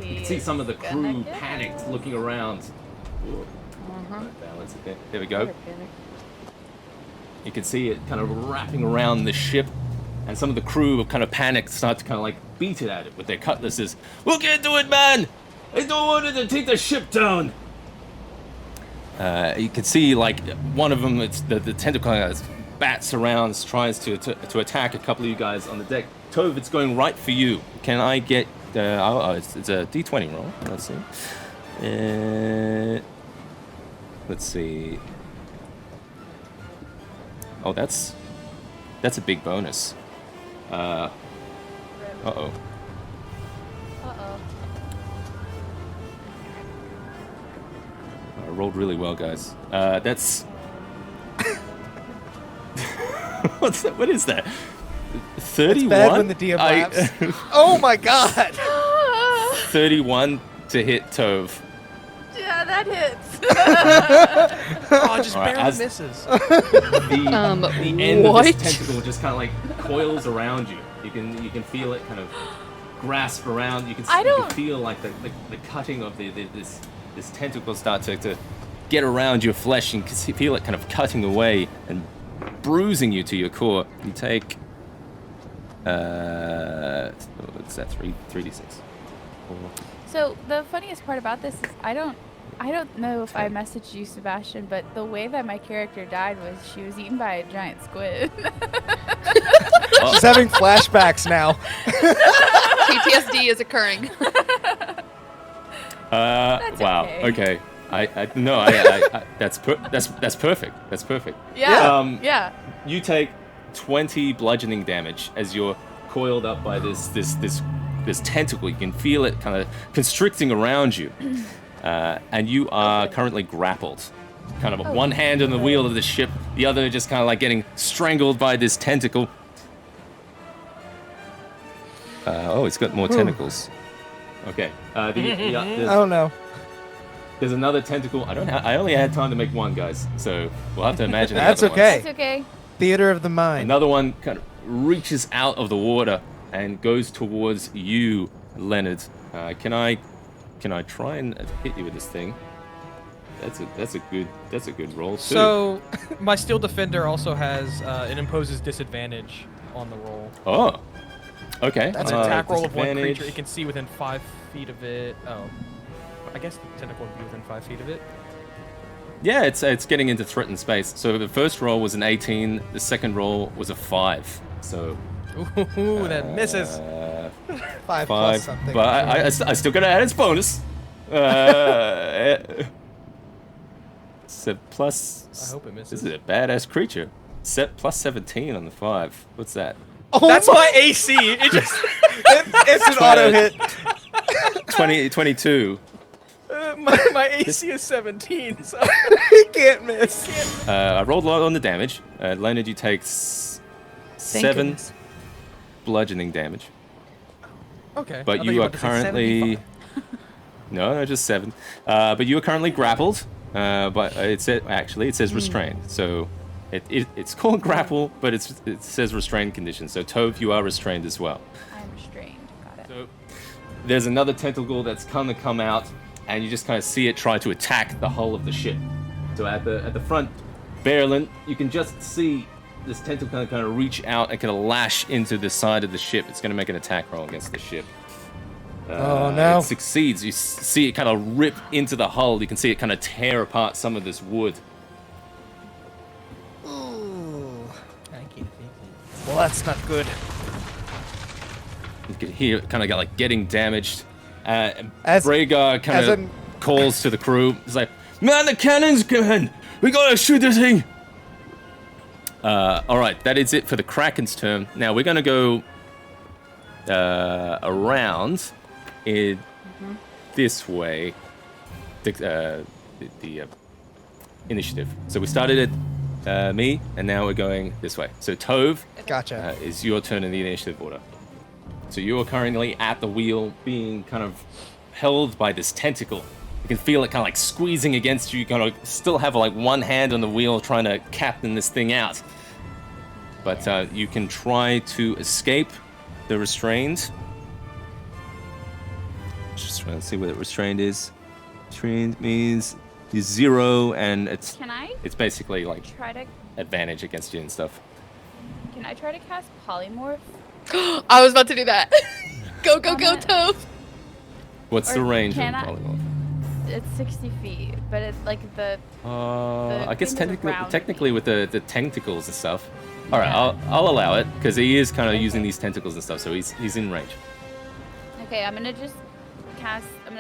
You can see some of the crew panicked, looking around. Ooh. Balance it there. There we go. You can see it kind of wrapping around the ship, and some of the crew have kind of panicked, start to kind of like beat it at it with their cutlasses. Look into it, man! I don't want it to take the ship down. You can see like one of them, it's the tentacle kind of bats around, tries to attack a couple of you guys on the deck. Tove, it's going right for you. Can I get? It's a D20 roll. Let's see. Let's see. Oh, that's a big bonus. Right. Uh-oh. Uh-oh. I rolled really well, guys. That's... What's that? What is that? 31? It's bad when the DM laughs. Oh my god! 31 to hit Tove. Yeah, that hits. Oh, just All right, barely as- misses. The end of what? this tentacle just kind of like coils around you. You can feel it kind of grasp around. You can feel like the cutting of this tentacle start to get around your flesh, and you can feel it kind of cutting away and bruising you to your core. You take what's that? 3d6. So the funniest part about this is I don't know if I messaged you, Sebastian, but the way that my character died was she was eaten by a giant squid. She's having flashbacks now. PTSD is occurring. That's Wow. okay. Okay. That's perfect. That's perfect. Yeah. Yeah. You take 20 bludgeoning damage as you're coiled up by this tentacle. You can feel it kind of constricting around you, and you are currently grappled. Kind of one hand on the wheel of the ship, the other just kind of like getting strangled by this tentacle. It's got more tentacles. Okay. Oh no. There's another tentacle. I only had time to make one, guys. So we'll have to imagine. the That's other ones. okay. It's okay. Theater of the mind. Another one kind of reaches out of the water and goes towards you, Leonard. Can I try and hit you with this thing? That's a good roll too. So, my steel defender also has it imposes disadvantage on the roll. Oh, okay. That's an attack roll of one disadvantage. creature. It can see within 5 feet of it. Oh, I guess the tentacle would be within 5 feet of it. Yeah, it's getting into threatened space. So the first roll was an 18. The second roll was a 5. So Ooh, that misses. 5 plus 5. something. But I still got to add its bonus. So plus. I hope it misses. This is a badass creature. Set plus 17 on the 5. What's that? Oh That's my AC. It just It's an auto hit. 22. my AC is 17. So He can't miss. I rolled low on the damage. Leonard, you take 7 goodness. bludgeoning damage. okay. But I thought you were are about to say currently 75. no, just 7. But you are currently grappled. But it says restrained. So it's called grapple, but it says restrained condition. So Tove, you are restrained as well. I'm restrained. Got it. So there's another tentacle that's come out, and you just kind of see it try to attack the hull of the ship. So at the front, Berlin, you can just see this tentacle kind of reach out and kind of lash into the side of the ship. It's going to make an attack roll against the ship. Oh, no. It succeeds. You see it kind of rip into the hull. You can see it kind of tear apart some of this wood. Ooh. I can't think. Well, that's not good. You can hear it kind of like getting damaged. As- Rhaegar kind as of I'm- calls to the crew. He's like, "Man, the cannons coming! We gotta shoot this thing!" All right, that is it for the Kraken's turn. Now we're gonna go around in this way. The initiative. So we started at me, and now we're going this way. So Tove, Gotcha. is your turn in the initiative order. So you are currently at the wheel, being kind of held by this tentacle. You can feel it kind of like squeezing against you. You kind of still have like one hand on the wheel trying to captain this thing out. But you can try to escape the restrained. Just trying to see what restrained is. Restrained means 0, and it's Can I basically like try to advantage against you and stuff. cast polymorph? I was about to do that. Go, Tove. What's Or the range of can I- polymorph? It's 60 feet, but it's like the I guess thing is around technically me. with the tentacles and stuff. All right, Yeah. I'll allow it because he is kind of using Okay. these tentacles and stuff, so he's in range. Okay, I'm gonna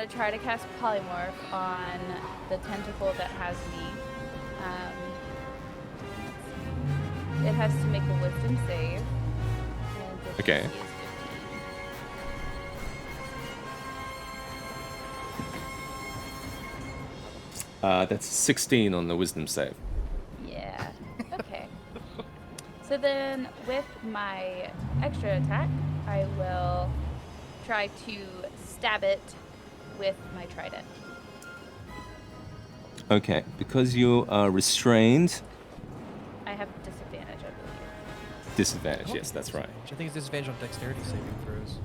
try to cast polymorph on the tentacle that has me. It has to make a wisdom save. And the Okay. DC is 15. That's 16 on the wisdom save. Yeah. Okay. So then, with my extra attack, I will try to stab it with my trident. Okay, because you are restrained. I have disadvantage, I believe. Disadvantage, yes, that's right. I think it's disadvantage on dexterity saving throws.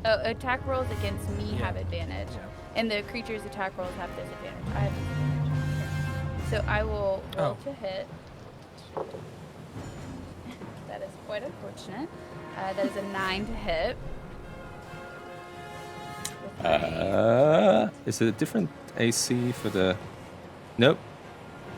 Oh, attack rolls against me Yeah. have advantage, Yeah. and the creature's attack rolls have disadvantage. I have disadvantage. So I will roll to hit. That is quite unfortunate. That is a 9 to hit. With my- Is it a different AC for the... Nope.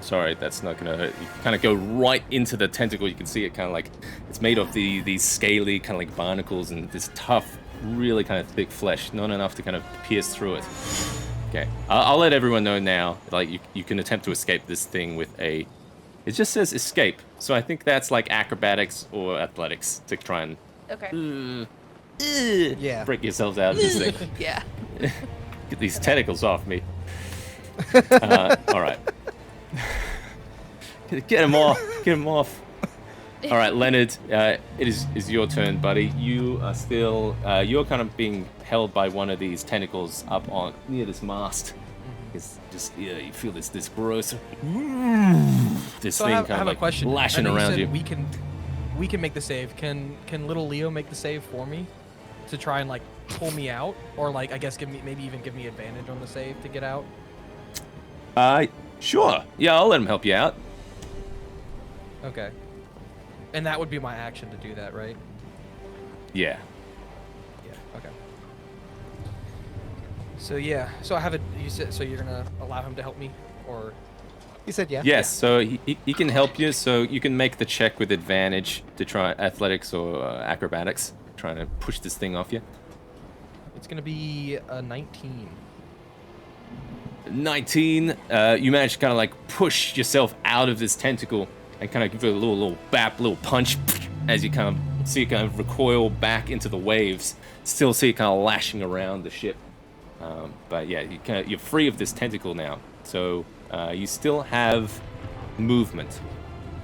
Sorry, that's not gonna hurt. You kind of go right into the tentacle. You can see it kind of like... It's made of these scaly kind of like barnacles and this tough, really kind of thick flesh. Not enough to kind of pierce through it. Okay. I'll let everyone know now. Like, you can attempt to escape this thing with a... It just says escape. So I think that's like acrobatics or athletics to try and... Okay. Yeah. Break yourselves out of this thing. Yeah. Get these tentacles off me. All right. Get him off. Get him off. All right, Leonard, it is your turn, buddy. You are still... you're kind of being held by one of these tentacles up on near this mast. It's just, yeah, you feel this gross... This So thing I have kind of a like question. lashing I know around said you. We can make the save. Can little Leo make the save for me to try and like pull me out, or like I guess maybe even give me advantage on the save to get out? Sure. Yeah, I'll let him help you out. Okay. And that would be my action to do that, right? Yeah. Yeah. Okay. So yeah. So I have a. You said so you're gonna allow him to help me, or? He said yeah. Yes, so he can help you, so you can make the check with advantage to try athletics or acrobatics, trying to push this thing off you. It's gonna be a 19. 19, you manage to kind of like push yourself out of this tentacle and kind of give it a little bap, little punch as you kind of see it kind of recoil back into the waves. Still see it kind of lashing around the ship. But yeah, you're free of this tentacle now. So you still have movement.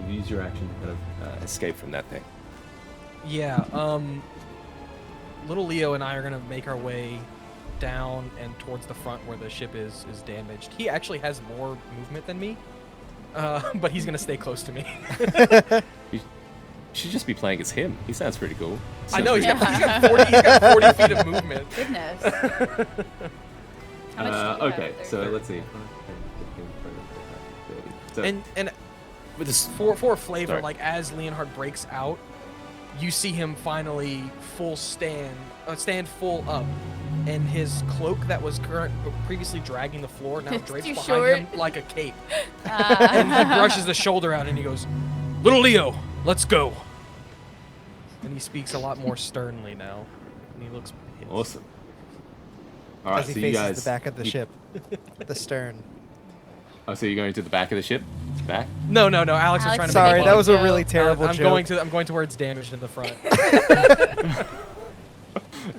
You use your action to kind of escape from that thing. Yeah. Little Leo and I are gonna make our way down and towards the front where the ship is damaged. He actually has more movement than me, but he's gonna stay close to me. You should just be playing as him. He sounds pretty cool. I know he's Yeah. got 40 feet of movement. Goodness. How much do you Okay, have? so let's see. So, And with this, for flavor, Sorry. like as Leonhard breaks out, you see him finally stand full up, and his cloak that was previously dragging the floor now It's drapes too behind short. him like a cape. And he brushes the shoulder out and he goes, "Little Leo, let's go." And he speaks a lot more sternly now, and he looks pissed. awesome. All right, As he so you faces guys. the back of the ship, the stern. Oh, so you're going to the back of the ship? Back? No, Alex was Alex trying to Sorry, make that fun. was a really terrible I'm joke. going to where it's damaged in the front.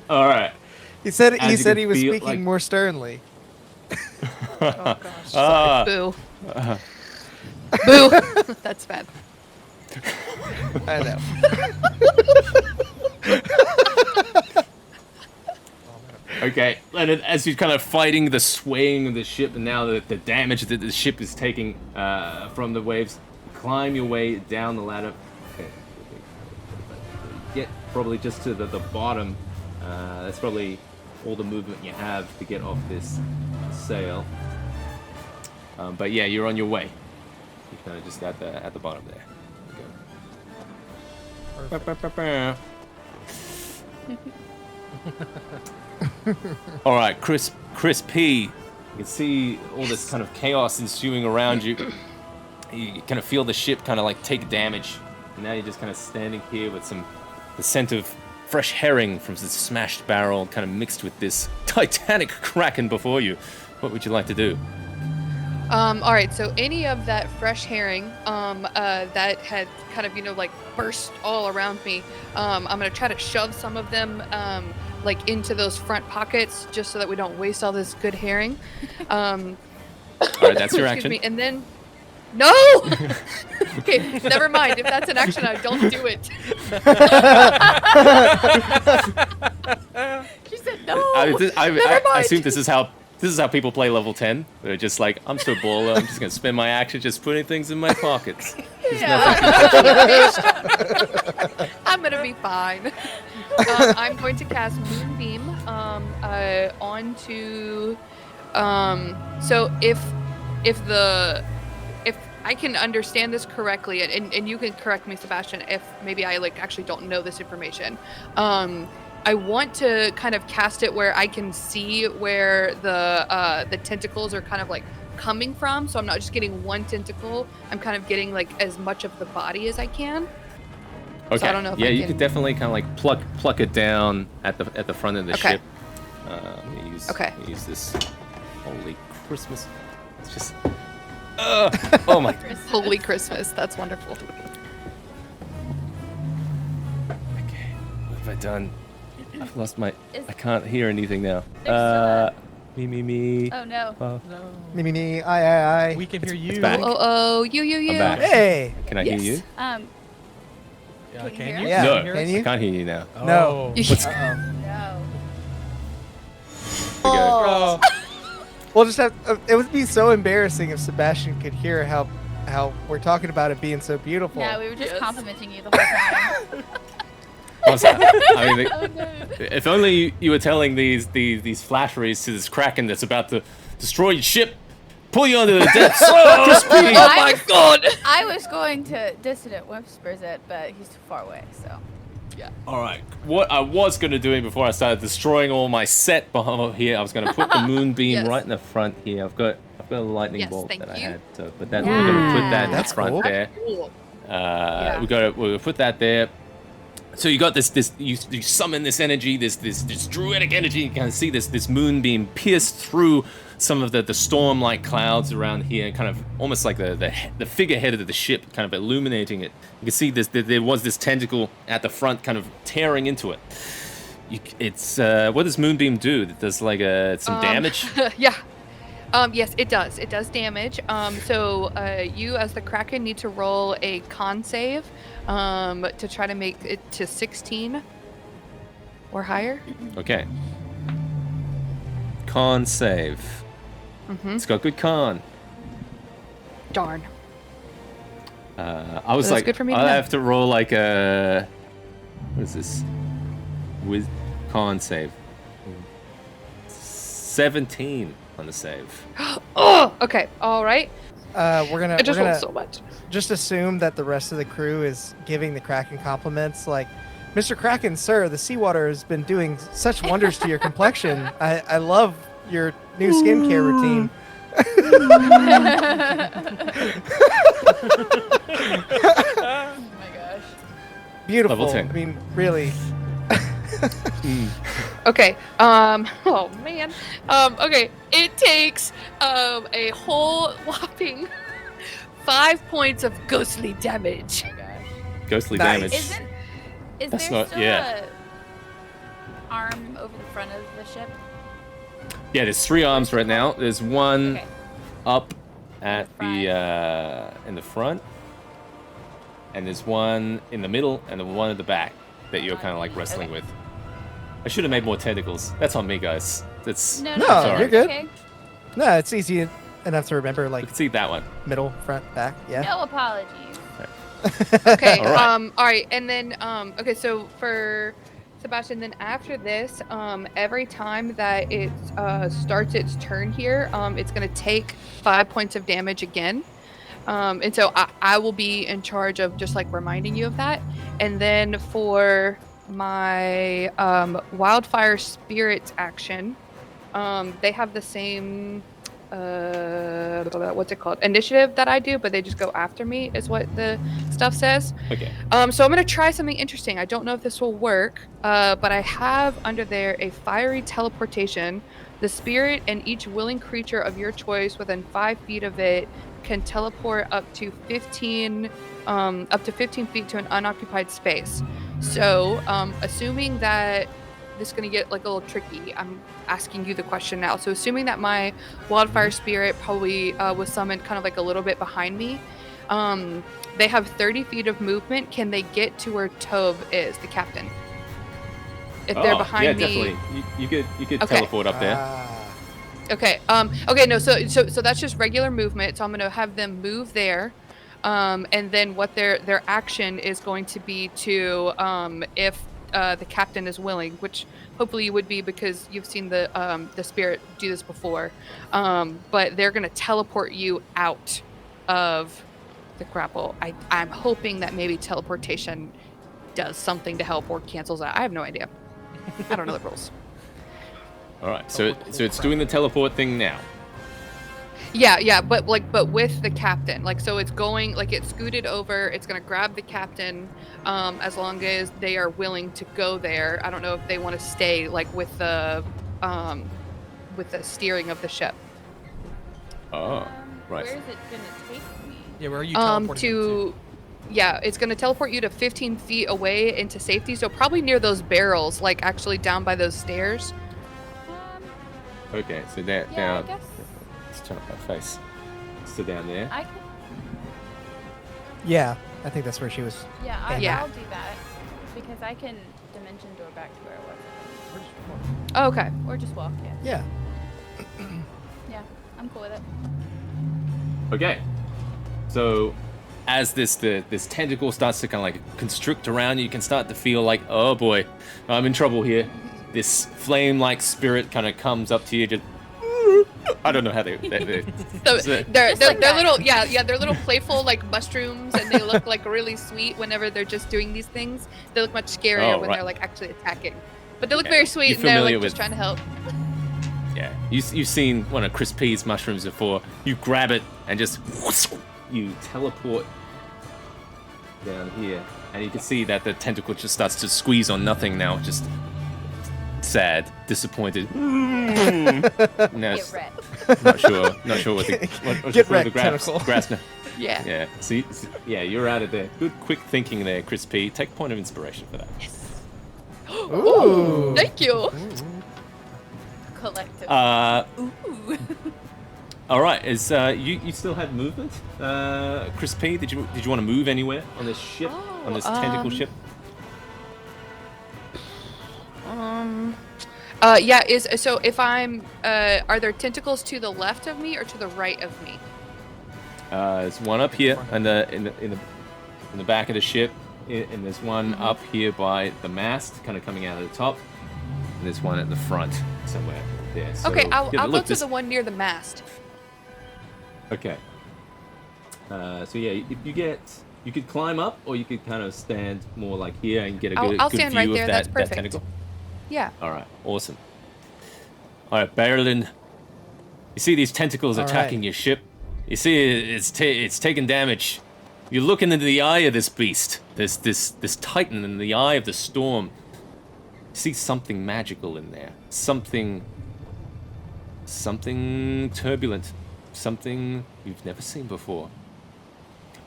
All right. He said As you can he was feel, speaking like- more sternly. Oh gosh. Ah. Boo. Boo. That's bad. I know. Okay, Leonard, as you're kind of fighting the swaying of the ship and now the damage that the ship is taking from the waves, you climb your way down the ladder. Okay. Get probably just to the bottom. That's probably all the movement you have to get off this sail. But yeah, you're on your way. You're kind of just at the bottom there. There you go. All right, Chris P. You can see all this kind of chaos ensuing around you. You kind of feel the ship kind of like take damage. And now you're just kind of standing here with the scent of fresh herring from the smashed barrel kind of mixed with this titanic kraken before you. What would you like to do? All right, so any of that fresh herring that had kind of, like burst all around me, I'm going to try to shove some of them like into those front pockets just so that we don't waste all this good herring. All right, that's your Excuse action. me, and then no. Okay, never mind. If that's an action, I don't do it. She said no. I assume this is how people play level 10. They're just like, I'm so baller, I'm just gonna spend my action just putting things in my pockets. There's nothing. I'm gonna be fine. I'm going to cast Moonbeam onto. So if I can understand this correctly, and you can correct me, Sebastian, if maybe I actually don't know this information. I want to kind of cast it where I can see where the tentacles are kind of coming from, so I'm not just getting one tentacle. I'm kind of getting as much of the body as I can. Okay. So I don't know if yeah, I you can... could definitely kind of pluck it down at the front of the Okay. ship. Let me use this. Holy Christmas! It's just. Oh my. Holy Christmas! That's wonderful. Okay. What have I done? I've lost my. Is- I can't hear anything now. There's Me. Oh no. No. Me, I. We can hear you. back. Oh, you. I'm back. Hey. Can I hear you? Yeah, Can you can hear you? us? Yeah. No. hear Can us? you? I can't hear you now. No. Oh. What's- Uh-oh. No. We go. Oh. We'll just have. It would be so embarrassing if Sebastian could hear how we're talking about it being so beautiful. Yeah, we were just Yes. complimenting you the whole time. I mean, Oh no. if only you were telling these flatteries to this kraken that's about to destroy your ship, pull you under the depths. Crispy. Oh my God! I was going to dissonant whispers it, but he's too far away, so. All right. What I was going to do before I started destroying all my set behind here, I was going to put the moonbeam Yes. right in the front here. I've got a lightning Yes, bolt thank that I you. had, so but that we're going to put that in the That's front cool. there. Cool. We're gonna put that there. So you got this you summon this energy, this druidic energy. You can see this moonbeam pierce through some of the storm-like clouds around here, kind of almost like the figurehead of the ship, kind of illuminating it. You can see there was this tentacle at the front, kind of tearing into it. It's what does moonbeam do? It does some damage. Yeah. Yes, it does. It does damage. So you, as the Kraken, need to roll a con save to try to make it to 16 or higher. Okay. Con save. Mm-hmm. It's got good con. Darn. I was That's like, good for me to I know. have to roll what is this? With con save. 17 on the save. Oh, okay. All right. We're gonna I just we're rolled gonna so much. just assume that the rest of the crew is giving the Kraken compliments, like, Mr. Kraken, sir, the seawater has been doing such wonders to your complexion. I love your new skincare routine. Oh my gosh. Beautiful. Level 10. I mean, really. Okay. Oh man. Okay. It takes a whole whopping 5 points of ghostly damage. Oh my gosh. Ghostly Nice. damage. Is That's there not- still yeah. a arm over the front of the ship? Yeah, there's 3 arms right now. There's one Okay. up at in the front, and there's one in the middle, and the one at the back that you're kind of like wrestling with. I should have made more tentacles. That's on me, guys. That's No, No, sorry. you're good. Okay. No, it's easy enough to remember, You like, can see that one. middle, front, back. Yeah. No apologies. Okay. All right. All right. And then okay, so for Sebastian, then after this, every time that it starts its turn here, it's gonna take 5 points of damage again. And so I will be in charge of just like reminding you of that. And then for my wildfire spirits action, they have the same what's it called, initiative that I do, but they just go after me is what the stuff says. Okay. So I'm gonna try something interesting. I don't know if this will work, but I have under there a fiery teleportation. The spirit and each willing creature of your choice within 5 feet of it can teleport up to 15 feet to an unoccupied space. So assuming that this is gonna get like a little tricky. I'm asking you the question now. So assuming that my wildfire spirit probably was summoned kind of like a little bit behind me, they have 30 feet of movement. Can they get to where Tove is, the captain? If they're behind yeah, me, definitely. You could Okay. teleport up there. Okay. Okay. No. So that's just regular movement. So I'm gonna have them move there, and then what their action is going to be to if the captain is willing, which hopefully you would be because you've seen the spirit do this before. But they're gonna teleport you out of the grapple. I'm hoping that maybe teleportation does something to help or cancels out. I have no idea. I don't know the rules. All right, so it's doing the teleport thing now. Yeah, but with the captain, like, so it's going, like, it's scooted over, it's gonna grab the captain, as long as they are willing to go there. I don't know if they want to stay, like, with the steering of the ship. Oh, right. Where is it gonna take me? Yeah, where are you teleporting them to? Yeah, it's gonna teleport you to 15 feet away into safety, so probably near those barrels, like actually down by those stairs. Okay, so that Yeah, now I guess let's turn up my face. So down there. I could. Yeah, I think that's where she was. Yeah, Yeah. I'll do that because I can dimension door back to where it was, Oh, okay. or just walk. Yeah, Yeah. yeah, I'm cool with it. Okay. So as this tentacle starts to kind of like constrict around you, you can start to feel like, oh boy, I'm in trouble here. This flame-like spirit kind of comes up to you, just I don't know how they So so- they're like that. little, they're little playful like mushrooms, and they look like really sweet whenever they're just doing these things. They look much scarier Oh, when right. they're like actually attacking. But they look Yeah. very sweet, You're and they're like familiar just with- trying to help. Yeah, you've seen one of Chris P's mushrooms before. You grab it and just you teleport down here, and you can see that the tentacle just starts to squeeze on nothing now. Just sad, disappointed. No, Get wrecked. not sure what the Get wrecked, tentacle. grass now. Yeah. Yeah. See, yeah, you're out of there. Good, quick thinking there, Chris P. Take a point of inspiration for that. Ooh. Thank you. Collective. All right. Is you still have movement, Chris P? Did you want to move anywhere on this ship, on this tentacle ship? Yeah. So if I'm, are there tentacles to the left of me or to the right of me? There's one up here in the back of the ship, and there's one up here by the mast, kind of coming out of the top, and there's one at the front somewhere there. So, Okay, I'll yeah, go look, to the one near the mast. Okay. So yeah, if you could climb up, or you could kind of stand more like here and get a good, I'll good stand view right of there, that, that's that perfect. tentacle. Yeah. All right, awesome. All right, Berlin. You see these tentacles All attacking right. your ship? You see it's taking damage. You're looking into the eye of this beast, this titan in the eye of the storm. You see something magical in there. Something turbulent. Something you've never seen before.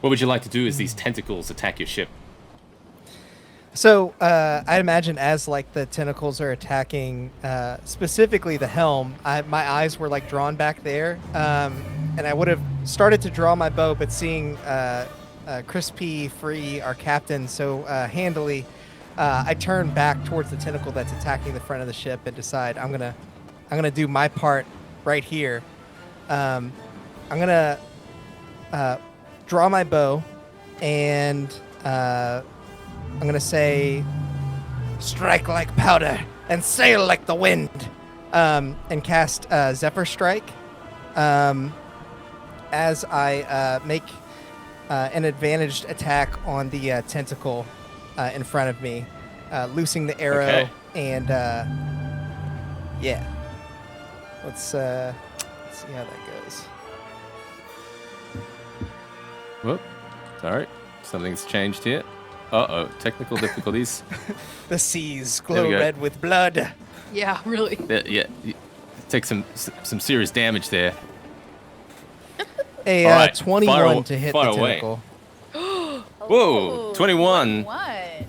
What would you like to do as these tentacles attack your ship? So I imagine as like the tentacles are attacking specifically the helm, my eyes were like drawn back there, and I would have started to draw my bow, but seeing Chris P free our captain so handily, I turn back towards the tentacle that's attacking the front of the ship and decide I'm gonna do my part right here. I'm gonna draw my bow and. I'm gonna say, strike like powder and sail like the wind, and cast Zephyr Strike as I make an advantaged attack on the tentacle in front of me, loosing the arrow. Okay. And yeah, let's see how that goes. Whoop. Sorry, something's changed here. Uh-oh, technical difficulties. The seas There we glow go. red with blood. Yeah, really. Yeah, you take some serious damage there. A All right, 21 to hit the fire away. tentacle. Whoa, 21. What?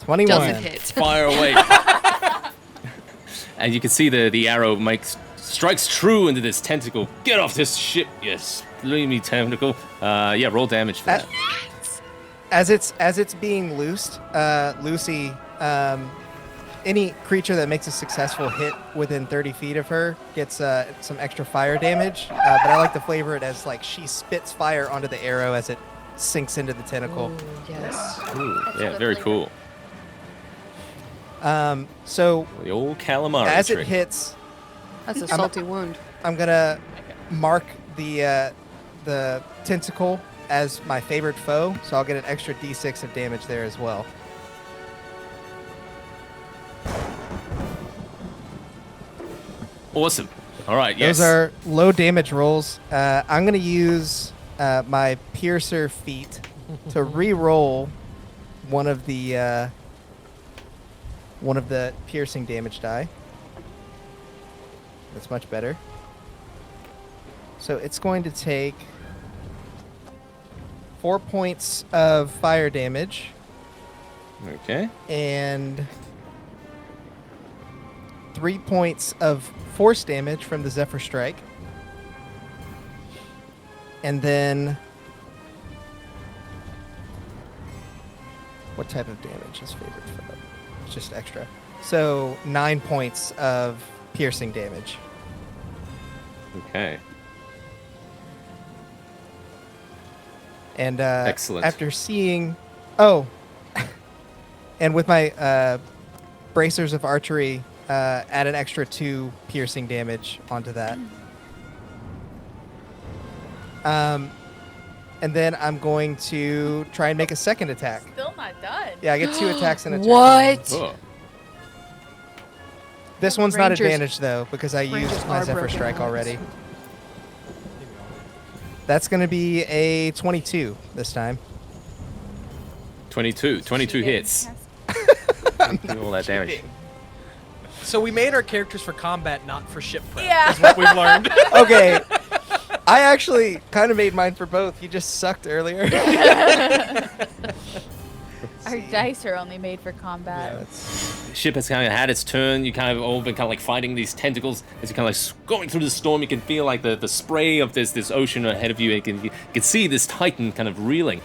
21. Doesn't hit. Fire away. And you can see the arrow strikes true into this tentacle. Get off this ship, you slimy tentacle. Yeah, roll damage for that. As it's being loosed, Lucy, any creature that makes a successful hit within 30 feet of her gets some extra fire damage. But I like to flavor it as like she spits fire onto the arrow as it sinks into the tentacle. Ooh, yes. Ooh, That's a yeah, good very flavor. cool. So The old calamari as trick. it hits, That's a salty wound. I'm gonna mark the tentacle as my favorite foe, so I'll get an extra d6 of damage there as well. Awesome. All right, yes. Those are low damage rolls. I'm gonna use my piercer feat to re-roll one of the piercing damage die. That's much better. So it's going to take 4 points of fire damage Okay. and 3 points of force damage from the Zephyr Strike. And then what type of damage is favored for that? It's just extra. So 9 points of piercing damage. Okay. And Excellent. after seeing, and with my bracers of archery, add an extra 2 piercing damage onto that. And then I'm going to try and make a second attack. Still not done. Yeah, I get 2 attacks in a turn. What? Oh. This one's not Rangers- advantaged though because I Rangers used my are Zephyr broken Strike arms. already. That's going to be a 22 this time. 22 hits. Fantastic. Do all that damage. Cheating. So we made our characters for combat, not for ship prep. Yeah. Is what we've learned. Okay. I actually kind of made mine for both. You just sucked earlier. Our dice are only made for combat. The ship has kind of had its turn. You kind of all been kind of like fighting these tentacles as you're kind of like going through the storm. You can feel like the spray of this ocean ahead of you. And you can see this titan kind of reeling.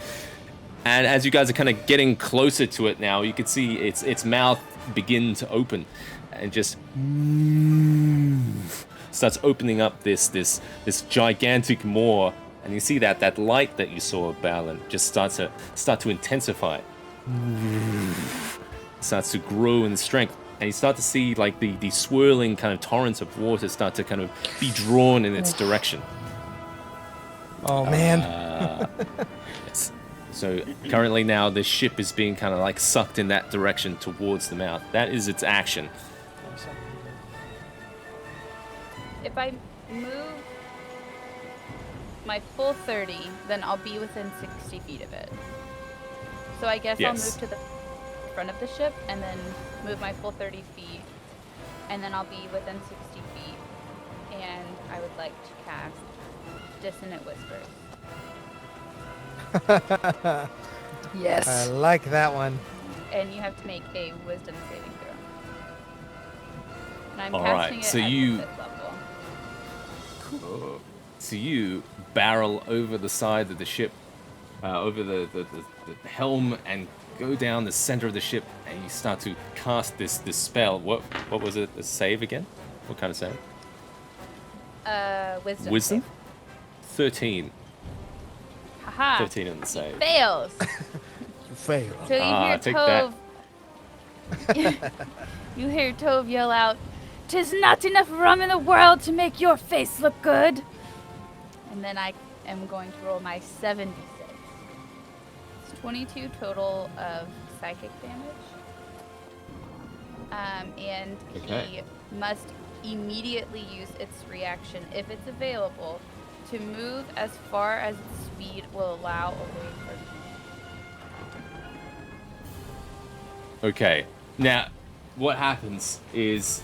And as you guys are kind of getting closer to it now, you can see its mouth begin to open and just starts opening up this gigantic maw. And you see that light that you saw, Balin, just start to intensify. Starts to grow in strength, and you start to see like the swirling kind of torrents of water start to kind of be drawn in its direction. Oh man. Yes. So currently now the ship is being kind of like sucked in that direction towards the mouth. That is its action. If I move my full 30, then I'll be within 60 feet of it. So I guess I'll Yes. move to the front of the ship and then move my full 30 feet, and then I'll be within 60 feet. And I would like to cast Dissonant Whispers. Yes. I like that one. And you have to make a Wisdom saving throw. And I'm All right, casting it so at you- the 5th level. So you barrel over the side of the ship, over the helm, and go down the center of the ship, and you start to cast this spell. What was it? A save again? What kind of save? Wisdom. Wisdom? 13. Haha. 13 in the save. Fails. You fail. So you hear take that. Tove. You hear Tove yell out, "'Tis not enough rum in the world to make your face look good." And then I am going to roll my 76. It's 22 total of psychic damage. And Okay. he must immediately use its reaction, if it's available, to move as far as its speed will allow away from me. Okay. Now, what happens is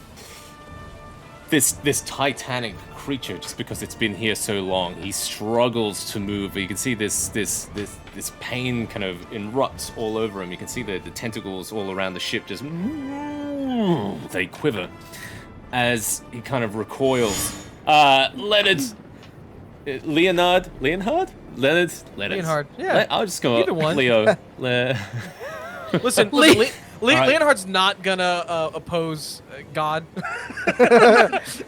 this titanic creature, just because it's been here so long, he struggles to move. You can see this pain kind of erupts all over him. You can see the tentacles all around the ship just they quiver as he kind of recoils. Leonard, Leonard. Yeah. I'll just go Either one. Leo. Listen, Alright. Leonhard's not gonna oppose God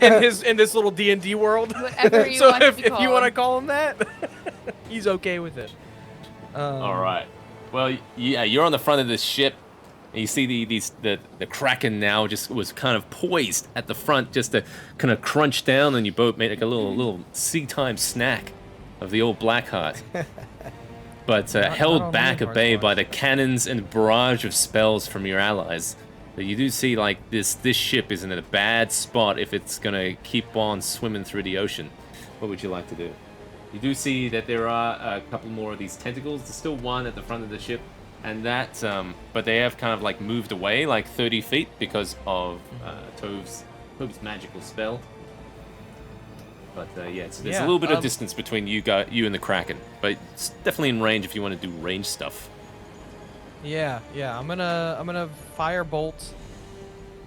in this little D&D world. Whatever you So want if to you call want to him. call him that, he's okay with it. All right. Well, yeah, you're on the front of this ship. And you see the Kraken now just was kind of poised at the front, just to kind of crunch down on your boat, made like a little sea time snack of the old Blackheart. But Not held on back at Leonhard's bay watch. by the cannons and barrage of spells from your allies. But you do see like this ship is in a bad spot if it's gonna keep on swimming through the ocean. What would you like to do? You do see that there are a couple more of these tentacles. There's still one at the front of the ship, and that, but they have kind of like moved away like 30 feet because of Tove's magical spell. But yeah, so there's a Yeah, little bit of distance between you and the Kraken, but it's definitely in range if you want to do range stuff. Yeah. I'm gonna firebolt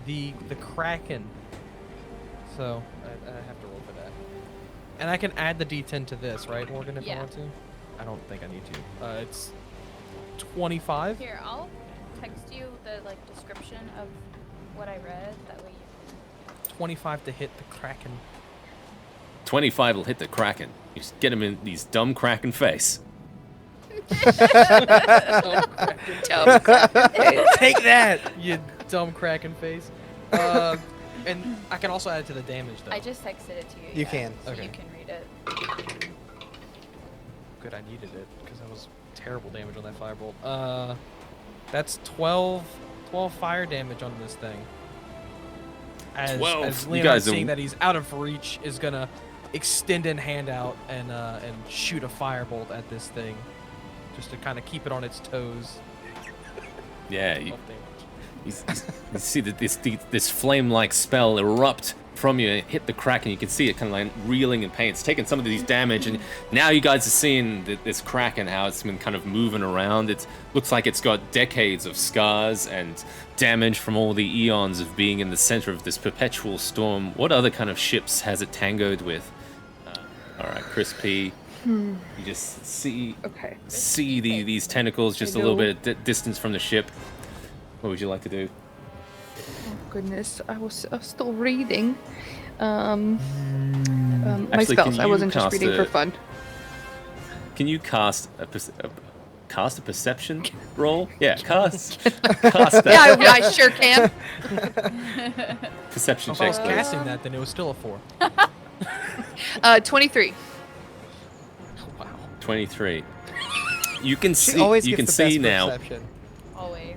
the Kraken. So I have to roll for that. And I can add the D10 to this, right, Morgan? If I Yeah. want to. I don't think I need to. It's 25. Here, I'll text you the description of what I read. That way you 25 to hit the Kraken. 25 will hit the Kraken. You just get him in these dumb Kraken face. Dumb Kraken. Take that, you dumb Kraken face. And I can also add it to the damage, though. I just texted it to you. You yeah, can. So Okay. you can read it. Good, I needed it because that was terrible damage on that firebolt. That's 12 fire damage on this thing. As 12. As You Leonard, guys are- seeing that he's out of reach, is gonna extend a hand out and shoot a firebolt at this thing, just to kind of keep it on its toes. Yeah, you 12 damage. you see that this flame-like spell erupt from you, hit the Kraken. You can see it kind of like reeling in pain. It's taken some of these damage, and now you guys are seeing this Kraken, how it's been kind of moving around. It looks like it's got decades of scars and damage from all the eons of being in the center of this perpetual storm. What other kind of ships has it tangoed with? All right, Chris P. You just see these tentacles just a little bit of distance from the ship. What would you like to do? Oh goodness, I was still reading. My Actually, spells. can I you wasn't just cast reading for fun. Can you cast a perception roll? Yeah, cast that. Yeah, I sure can. Perception If I was checks, please. casting that, then it was still a 4. 23. Wow. 23. You can She see. always You gets can the see best now perception. Always.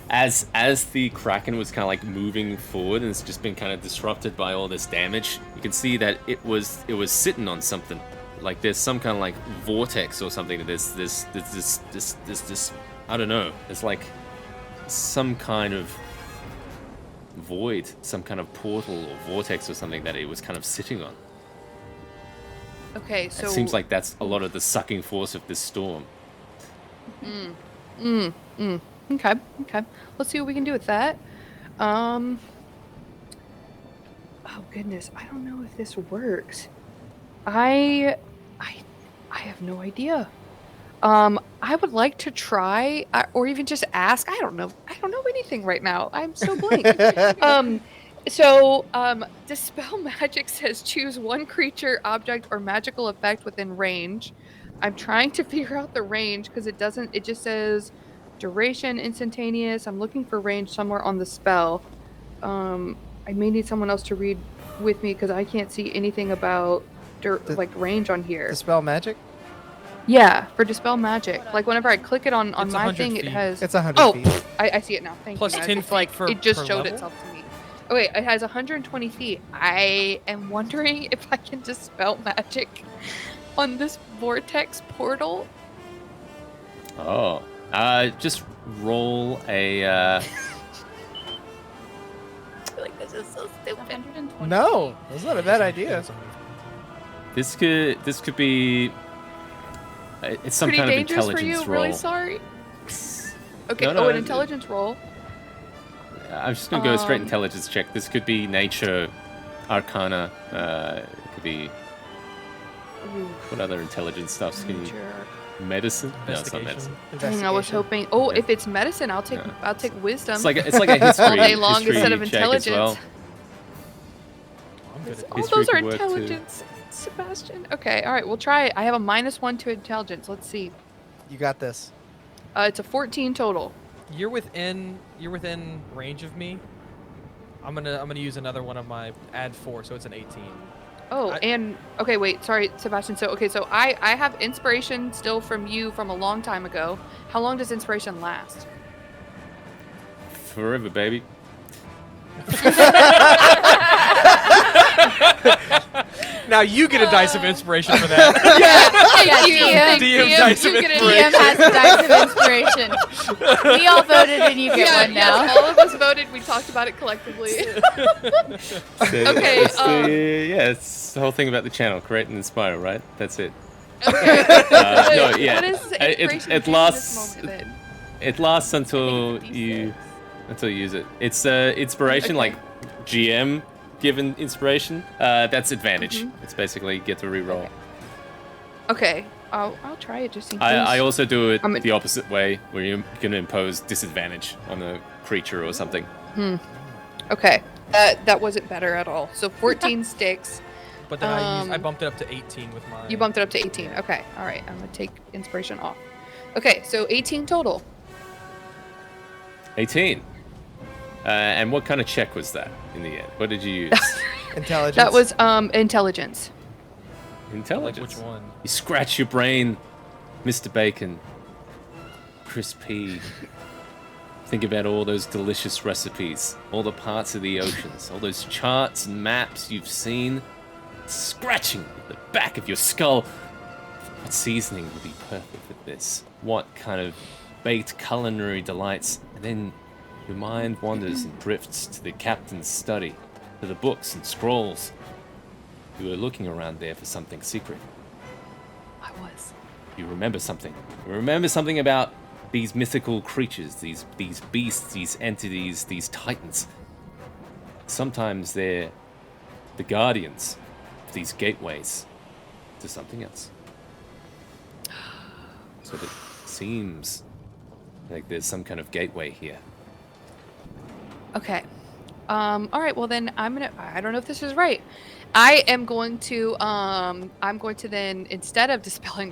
as the Kraken was kind of like moving forward and it's just been kind of disrupted by all this damage. You can see that it was sitting on something. Like there's some kind of like vortex or something. This I don't know. It's like some kind of void, some kind of portal or vortex or something that it was kind of sitting on. Okay, so It seems like that's a lot of the sucking force of this storm. Okay. Let's see what we can do with that. Oh goodness, I don't know if this works. I have no idea. I would like to try, or even just ask. I don't know anything right now. I'm so blank. Dispel magic says choose one creature, object, or magical effect within range. I'm trying to figure out the range because it doesn't. It just says duration, instantaneous. I'm looking for range somewhere on the spell. I may need someone else to read with me because I can't see anything about range on here. Dispel magic? Yeah, for dispel magic. Like whenever I click it on It's my 100 thing, it feet. has. It's 100 Oh, feet. I see it now. Thank Plus you. guys. 10 It's like feet for- it just per showed level? itself to me. Oh wait, it has 120 feet. I am wondering if I can dispel magic on this vortex portal. Oh, just roll a. I feel like this is was so stupid. 120. No, that's not a bad idea. This could be. It's some Pretty kind of dangerous for intelligence you. roll. Really sorry. Okay. No, an intelligence roll. I'm just gonna go straight intelligence check. This could be nature, arcana. It could be. What other intelligence stuffs can you? Medicine? No, it's not medicine. Dang, I was hoping. Oh, if it's medicine, I'll take wisdom. It's like a history. all day long history instead of check as well. intelligence. I'm good at All History those are could work too. intelligence, Sebastian. Okay, all right, we'll try it. I have a -1 to intelligence. Let's see. You got this. It's a 14 total. You're within range of me. I'm gonna use another one of my add 4, so it's an 18. Oh, and okay, wait, sorry, Sebastian. So I have inspiration still from you from a long time ago. How long does inspiration last? Forever, baby. Now you get a dice of inspiration for that. Yeah, DM dice of you get a DM has a dice of inspiration. We all voted and you get one now. Yes, all of us voted. We talked about it collectively. Okay, It's the whole thing about the channel, create and inspire, right? That's it. Okay. No, yeah. What is inspiration It do in lasts. this moment, then? It lasts until you use it. It's inspiration, Okay. like GM given inspiration. That's advantage. It's basically get to reroll. Okay, I'll try it just in case. I also do it I'm a- the opposite way, where you're gonna impose disadvantage on a creature or something. Okay, that wasn't better at all. So 14 sticks. But then I bumped it up to 18 with my. You bumped it up to 18. Okay, all right. I'm gonna take inspiration off. Okay, so 18 total. 18. And what kind of check was that in the end? What did you use? Intelligence. That was intelligence. Like Intelligence. which one? You scratch your brain, Mr. Bacon. Crispy. Think about all those delicious recipes, all the parts of the oceans, all those charts and maps you've seen. Scratching the back of your skull. What seasoning would be perfect for this? What kind of baked culinary delights? And then your mind wanders and drifts to the captain's study, to the books and scrolls. You were looking around there for something secret. I was. You remember something. You remember something about these mythical creatures, these beasts, these entities, these titans. Sometimes they're the guardians of these gateways to something else. So it seems like there's some kind of gateway here. Okay. All right. Well, then I don't know if this is right. I am going to then instead of dispelling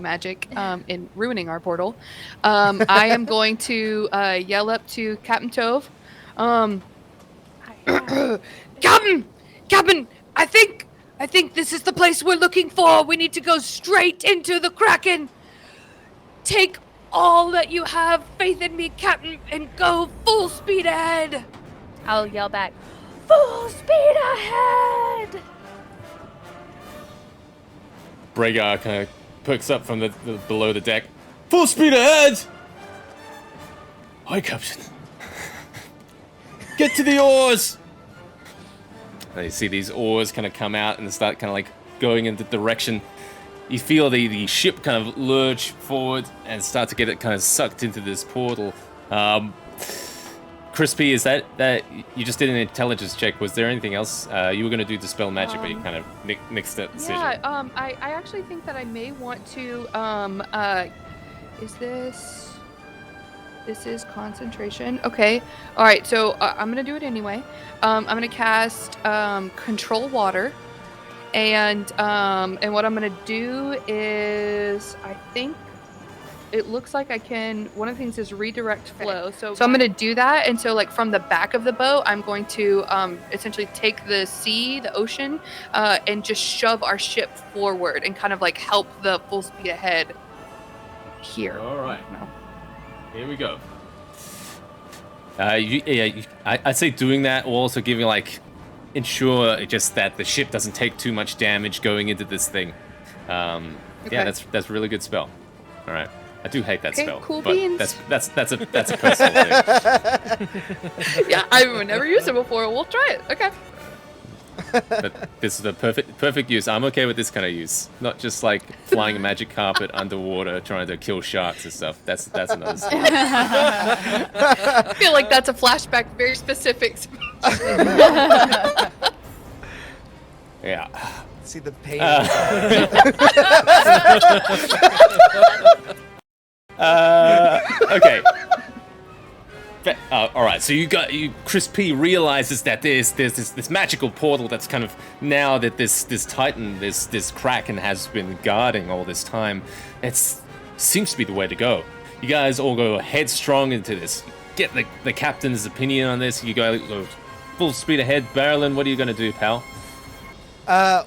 magic and ruining our portal, I am going to yell up to Captain Tove. Captain, I think this is the place we're looking for. We need to go straight into the Kraken. Take all that you have, faith in me, Captain, and go full speed ahead. I'll yell back, full speed ahead! Bragar kind of perks up from the below the deck. Full speed ahead! Hi, Captain. Get to the oars! And you see these oars kind of come out and start kind of like going in the direction. You feel the ship kind of lurch forward and start to get it kind of sucked into this portal. Crispy, is that you just did an intelligence check? Was there anything else you were going to do dispel magic, but you kind of nixed that decision? Yeah, I actually think that I may want to, this is concentration. Okay, all right, so I'm going to do it anyway. I'm going to cast Control Water, and what I'm going to do is, I think, it looks like I can, one of the things is redirect flow. So I'm going to do that. And so like from the back of the boat, I'm going to essentially take the sea, the ocean, and just shove our ship forward and kind of like help the full speed ahead here. All right. No. Here we go. I'd say doing that will also give you like, ensure just that the ship doesn't take too much damage going into this thing. Okay. Yeah, that's a really good spell. All right. I do hate that Okay, spell. cool but beans. that's a personal thing. Yeah, I've never used it before. We'll try it. Okay. But this is the perfect use. I'm okay with this kind of use. Not just like flying a magic carpet underwater trying to kill sharks and stuff. That's another story. I feel like that's a flashback, very specific. Yeah. See the pain. Okay. All right. So Chris P realizes that there's this magical portal that's kind of now that this Titan, this Kraken has been guarding all this time. It seems to be the way to go. You guys all go headstrong into this. Get the captain's opinion on this. You go full speed ahead. Barrelin, what are you gonna do, pal?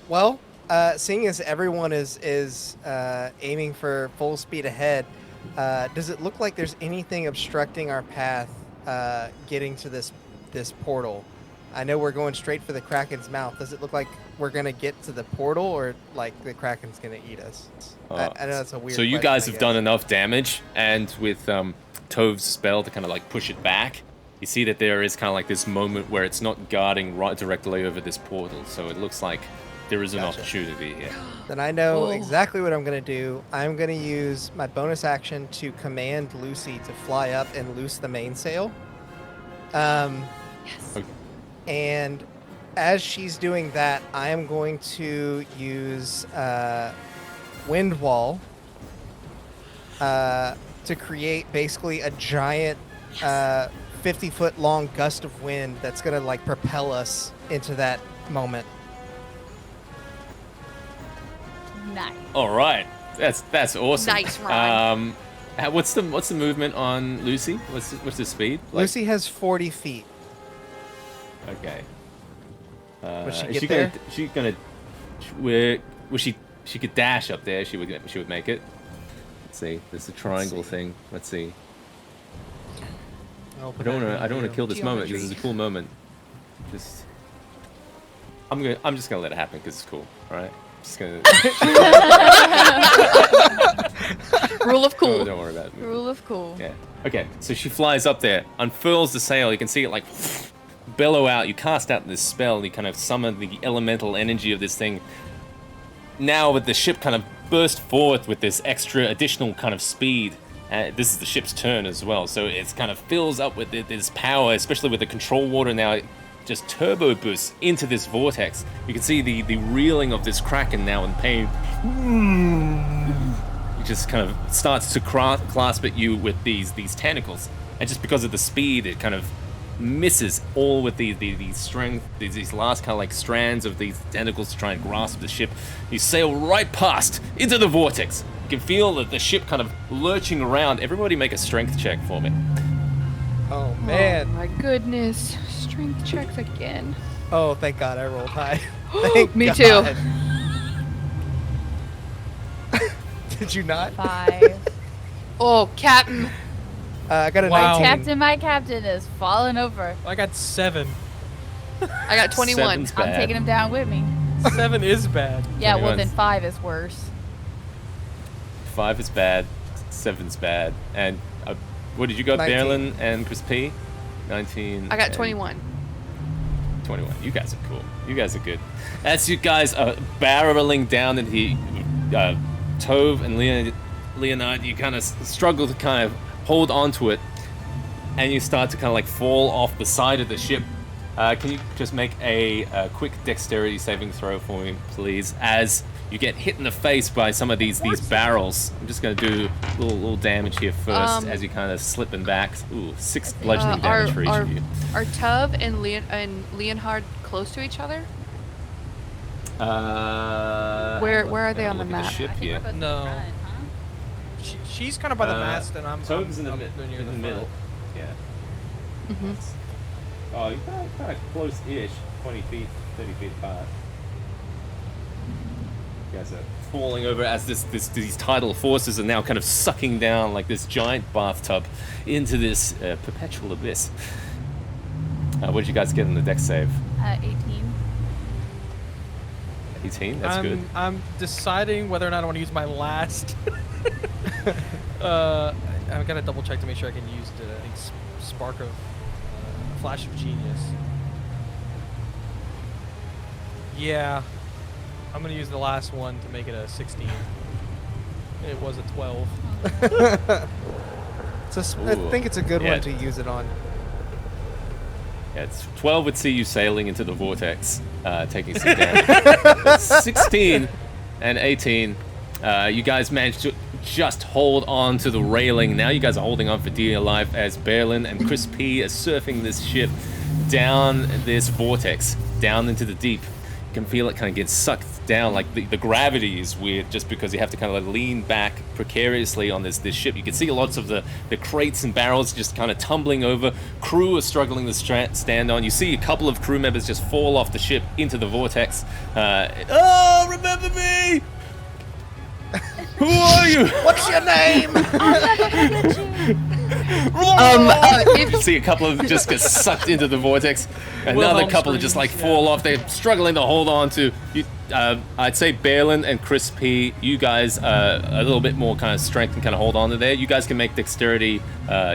Well, seeing as everyone is aiming for full speed ahead, does it look like there's anything obstructing our path getting to this portal? I know we're going straight for the Kraken's mouth. Does it look like we're gonna get to the portal, or like the Kraken's gonna eat us? I know that's a weird. So you question, guys I have guess. done enough damage, and with Tove's spell to kind of like push it back, you see that there is kind of like this moment where it's not guarding right directly over this portal. So it looks like there is an Gotcha. opportunity here. Then I know Oh. exactly what I'm gonna do. I'm gonna use my bonus action to command Lucy to fly up and loose the mainsail. Yes. Okay. And as she's doing that, I am going to use Wind Wall to create basically a giant 50-foot long gust of wind that's gonna like propel us into that moment. Nice. All right, that's awesome. Nice, Ron. What's the movement on Lucy? What's the speed? Like- Lucy has 40 feet. Okay. Would she is get she there? gonna? She gonna? Where? Was she? She could dash up there. She would make it. Let's see. There's a triangle thing. Let's see. I'll I put don't that want to. I in don't want you. to kill this moment. This is a Geometry. cool moment. Just. I'm just gonna let it happen because it's cool. All right. Just gonna. Rule of cool. Don't worry about it. Rule of cool. Yeah. Okay. So she flies up there, unfurls the sail. You can see it like bellow out. You cast out this spell. You kind of summon the elemental energy of this thing. Now, with the ship kind of burst forth with this extra additional kind of speed. This is the ship's turn as well, so it's kind of fills up with this power, especially with the control water now. It just turbo boosts into this vortex. You can see the reeling of this Kraken now in pain. It just kind of starts to clasp at you with these tentacles, and just because of the speed, it kind of misses all with these strength, these last kind of like strands of these tentacles to try and grasp the ship. You sail right past into the vortex. You can feel that the ship kind of lurching around. Everybody make a strength check for me. Oh Oh man. my goodness. Strength checks again. Oh, thank God I rolled high. Thank Me God. Did you not? 5. Oh, Captain. I got a Wow. 19. My captain is falling over. I got 7. I got 21. Seven's bad. I'm taking him down with me. 7 is bad. Yeah, well 21's then 5 is worse. 5 is bad. 7's bad. And what did you got, 19. Berlin and Chris P? 19. I got and 21. 21. You guys are cool. You guys are good. As you guys are barreling down into Tove and Leonard, you kind of struggle to kind of hold onto it, and you start to kind of like fall off the side of the ship. Can you just make a quick dexterity saving throw for me, please? As you get hit in the face by some of these barrels. I'm just going to do a little damage here first as you kind of slipping back. Ooh, 6 bludgeoning damage for each of you. Are Tub and Leonhard close to each other? Where are they on the look at map? ship here. No. She's kind of by the mast, and I'm Tove's in the, up mid- near in the front. middle. Yeah. Mhm. Oh, you're kind of close-ish. 20 feet, 30 feet apart. You guys are falling over as these tidal forces are now kind of sucking down like this giant bathtub into this perpetual abyss. What did you guys get in the deck save? 18. 18. That's good. I'm deciding whether or not I want to use my last. I've got to double check to make sure I can use the I think, spark of flash of genius. Yeah, I'm gonna use the last one to make it a 16. It was a 12. I think it's a good Yeah. one to use it on. Yeah, it's 12 would see you sailing into the vortex, taking some damage. 16 and 18, you guys managed to just hold on to the railing. Now you guys are holding on for dear life as Berlin and Chris P are surfing this ship down this vortex, down into the deep. You can feel it kind of get sucked down, like the gravity is weird just because you have to kind of like lean back precariously on this ship. You can see lots of the crates and barrels just kind of tumbling over. Crew are struggling to stand on. You see a couple of crew members just fall off the ship into the vortex. Oh, remember me! Who are you? What's your name? You see a couple of them just get sucked into the vortex. Another Wilhelm couple just like screams, fall off. They're struggling to hold on to. You, I'd say Balin and Chris P, you guys a little bit more kind of strength and kind of hold on to there. You guys can make dexterity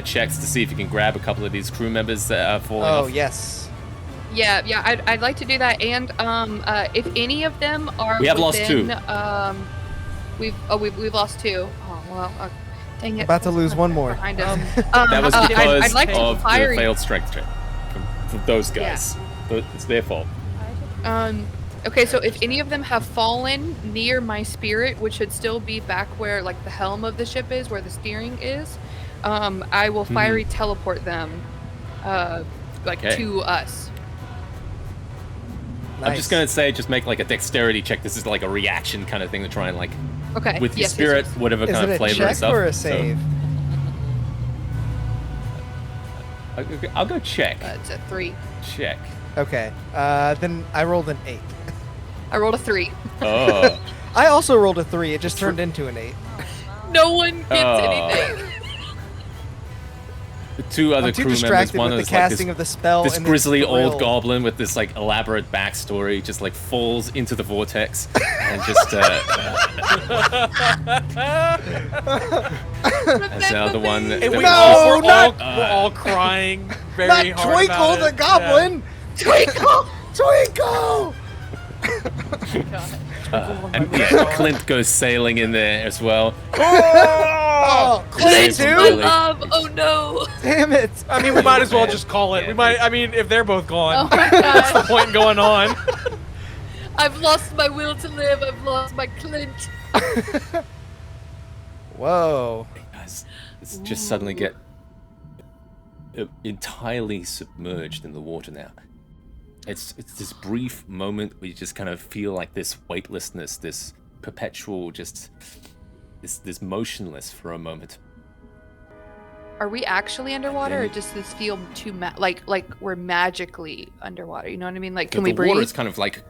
checks to see if you can grab a couple of these crew members that are falling off. Oh, yes. Yeah, I'd like to do that. And if any of them are We have lost within, two. We've lost two. Oh well, dang it. About to lose one more. Behind us. That was because I'd like to of the fire. failed strength check from those guys. It's their fault. Okay, so if any of them have fallen near my spirit, which should still be back where like the helm of the ship is, where the steering is, I will fiery teleport them, Okay. to us. I'm just gonna say, just make like a dexterity check. This is like a reaction kind of thing to try and like, Okay. with your yes, spirit, yes. whatever Is kind it of a flavor check and stuff. or a So, save? I'll go check. It's a 3. Check. Okay. Then I rolled an 8. I rolled a 3. Oh. I also rolled a 3. It just turned into an 8. No one gets Oh. anything. The two other I'm too crew members, distracted one with the is like casting this, of the spell. this and grizzly the old thrill. goblin with this like elaborate backstory, just like falls into the vortex and just as the other one. And that we was No, just- we're all crying very Not hard Twinkle about the it. Goblin! Twinkle! Twinkle! and yeah, Clint goes sailing in there as well. Oh, Clint Clint, too? really. Oh no. Damn it! I mean, we might as well just call it. Yeah, We might. I mean, if they're both gone, Oh my what's the god. point going on? I've lost my will to live. I've lost my Clint. Whoa. Guys, it's just suddenly get entirely submerged in the water now. It's this brief moment where you just kind of feel like this weightlessness, this perpetual just this motionless for a moment. Are we actually underwater, or Then- just this feel too like we're magically underwater? You know what I mean? Like, can the we breathe? water is kind of like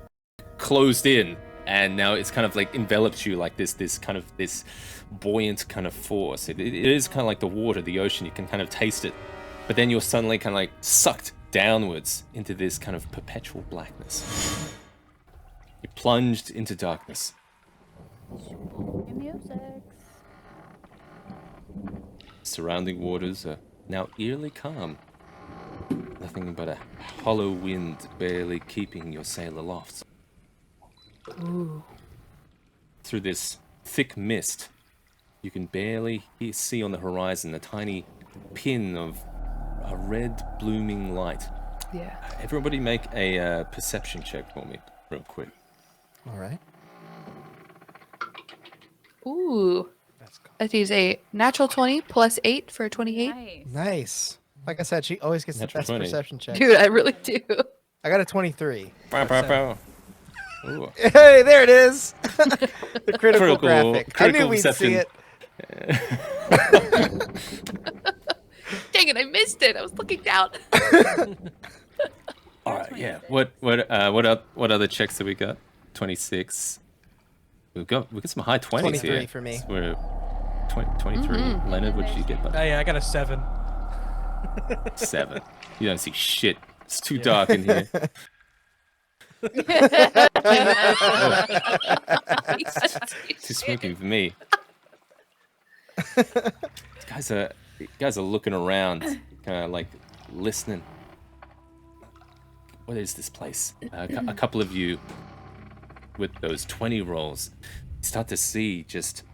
closed in, and now it's kind of like enveloped you like this kind of this buoyant kind of force. It is kind of like the water, the ocean. You can kind of taste it, but then you're suddenly kind of like sucked downwards into this kind of perpetual blackness. You're plunged into darkness. Music. Surrounding waters are now eerily calm. Nothing but a hollow wind barely keeping your sail aloft. Through this thick mist, you can barely see on the horizon a tiny pin of a red blooming light. Yeah. Everybody make a perception check for me, real quick. All right. Ooh. That is a natural 20 plus 8 for a 28. Nice. Nice. Like I said, she always gets Natural the best 20. perception check. Dude, I really do. I got a 23. Bow, bow, bow. Ooh. Hey, there it is. The critical graphic. I knew critical we'd see perception. it. Dang it, I missed it. I was looking down. All right, yeah. What other checks have we got? 26. We got some high 20s 23 here. for me. So we're 23. Leonard, what did you get? Bud? Hey, I got a 7. 7. You don't see shit. It's too dark in here. Too smoking for me. You guys are looking around, kind of like listening. What is this place? A couple of you with those 20 rolls start to see just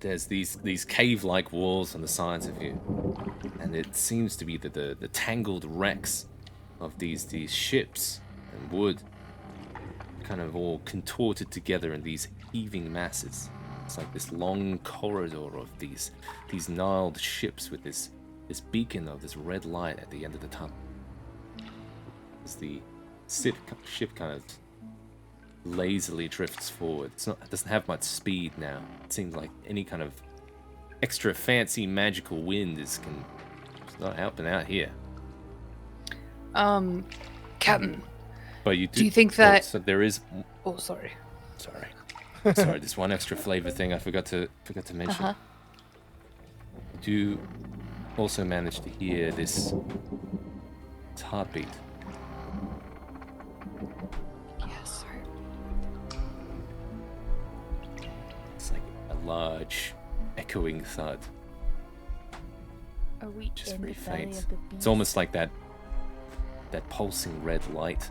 there's these cave-like walls on the sides of you, and it seems to be the tangled wrecks of these ships and wood, kind of all contorted together in these heaving masses. It's like this long corridor of these gnarled ships with this beacon of this red light at the end of the tunnel. As the ship kind of lazily drifts forward. It doesn't have much speed now. It seems like any kind of extra fancy magical wind is not helping out here. Captain. But Do you think that? So there is. Oh, sorry. Sorry. There's one extra flavor thing I forgot to mention. Uh-huh. I do also manage to hear this heartbeat. Yes, sir. It's like a large, echoing thud. Are we Just in very the belly faint. of the beast? It's almost like that pulsing red light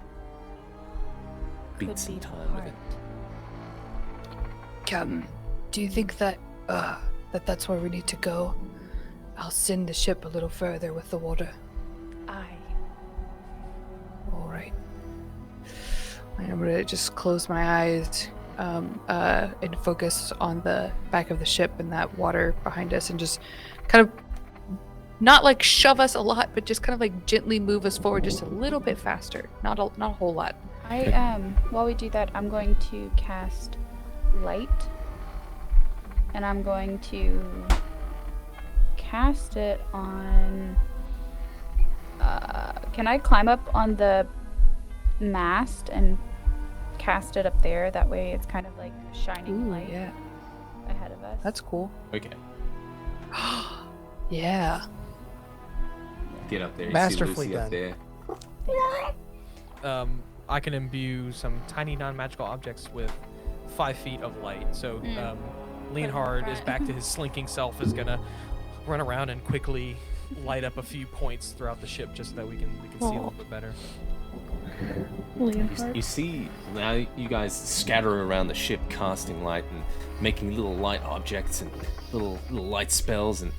beats Could in be the time with it. heart. Captain, do you think that that's where we need to go? I'll send the ship a little further with the water. Aye. All right. I'm gonna just close my eyes and focus on the back of the ship and that water behind us, and just kind of not like shove us a lot, but just kind of like gently move us forward just a little bit faster. Not a whole lot. While we do that, I'm going to cast light, and I'm going to cast it on. Can I climb up on the mast and cast it up there? That way, it's kind of like shining Ooh, light yeah, ahead of us. that's cool. Okay. Yeah. Get up there. Masterfully you see Lucy done. up there. I can imbue some tiny non-magical objects with 5 feet of light. So Leonhard is back to his slinking self, is gonna run around and quickly light up a few points throughout the ship just so that we can see a little bit better. You see, now you guys scatter around the ship casting light and making little light objects and little light spells and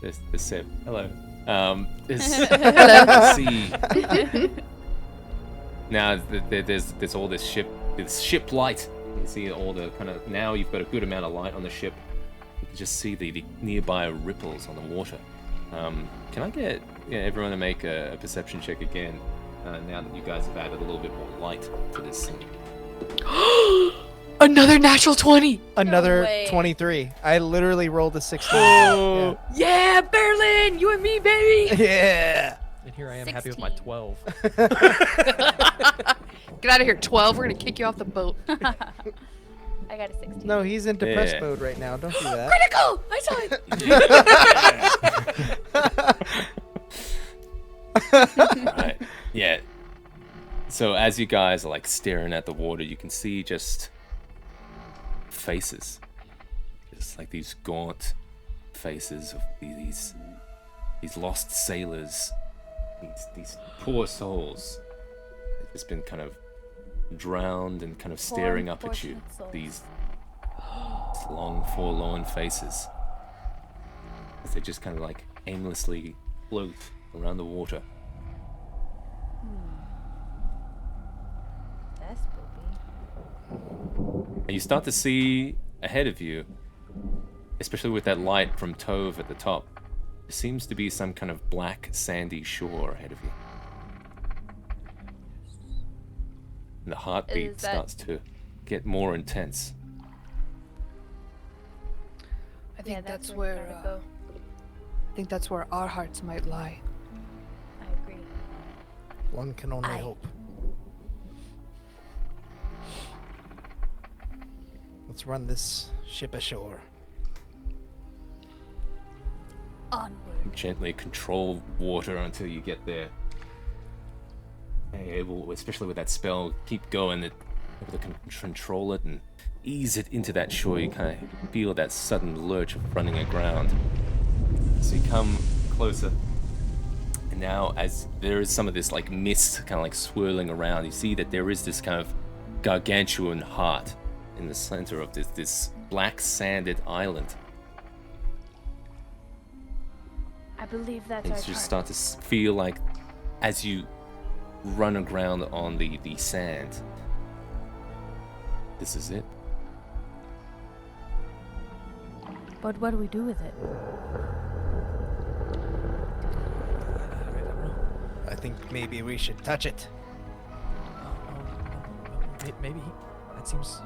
there's Seb. Hello. Hello. See. Now there's all this ship light. You can see all the kind of, now you've got a good amount of light on the ship. You can just see the nearby ripples on the water. Can I get everyone to make a perception check again? Now that you guys have added a little bit more light to this scene. Another natural 20. Another way. 23. I literally rolled a 16. Oh. Yeah, Berlin, you and me, baby. Yeah. And here I am happy with my 16. 12. Get out of here, 12. We're gonna kick you off the boat. I got a 16. No, he's in depressed Yeah. mode right now. Don't do that. Critical! I saw it. Right. Yeah. So as you guys are like staring at the water, you can see just faces. Just like these gaunt faces of these lost sailors. These poor souls. They've just been kind of drowned and kind of staring up at you. unfortunate souls. These long, forlorn faces. As they just kind of like aimlessly float around the water. That's spoopy. And you start to see ahead of you, especially with that light from Tove at the top, there seems to be some kind of black sandy shore ahead of you. And the heartbeat Is that- starts to get more intense. I think that's where we where gotta go. I think that's where our hearts might lie. I agree. One can only Aye. hope. Let's run this ship ashore. Onward. Gently control water until you get there. able, especially with that spell, keep going, able to control it and ease it into that shore. You kind of feel that sudden lurch of running aground. So you come closer, and now as there is some of this like mist kind of like swirling around, you see that there is this kind of gargantuan heart in the center of this black sanded island. I believe that's And our you just target. start to feel like as you run aground on the sand, this is it. But what do we do with it? I think maybe we should touch it. Maybe. That seems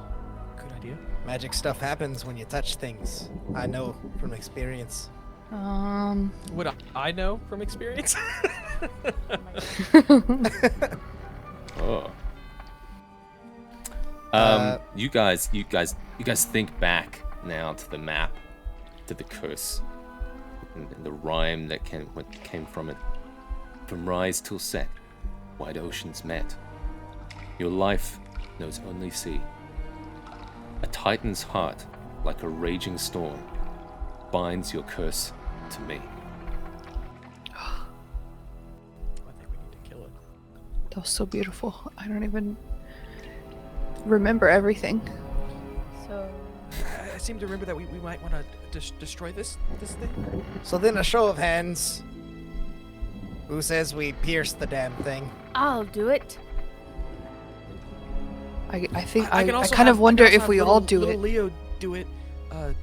a good idea. Magic stuff happens when you touch things. I know from experience. Would I know from experience? Oh. You guys think back now to the map, to the curse, and the rhyme that came from it. From rise till set, wide oceans met. Your life knows only sea. A titan's heart, like a raging storm, binds your curse to me. I think we need to kill it. That was so beautiful. I don't even remember everything. So, I seem to remember that we might want to destroy this thing. So then a show of hands. Who says we pierce the damn thing? I'll do it. I think I I can also kind of have- wonder I can if also we have all little- do little it. Leo do it,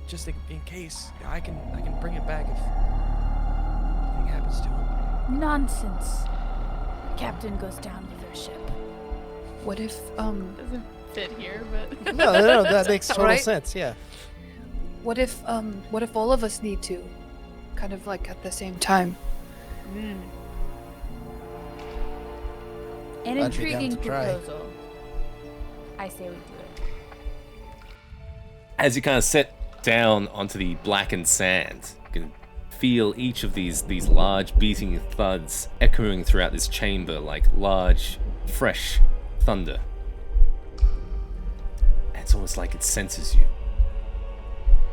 just in case. I can bring it back if anything happens to him. Nonsense. Captain goes down with her ship. What if Doesn't fit here, but No, that makes total Right? sense. Yeah. what if all of us need to, kind of like at the same time? An I'd be down intriguing to try. proposal. I say we do it. As you kind of set down onto the blackened sand, you can feel each of these large beating thuds echoing throughout this chamber like large, fresh thunder. And it's almost like it senses you.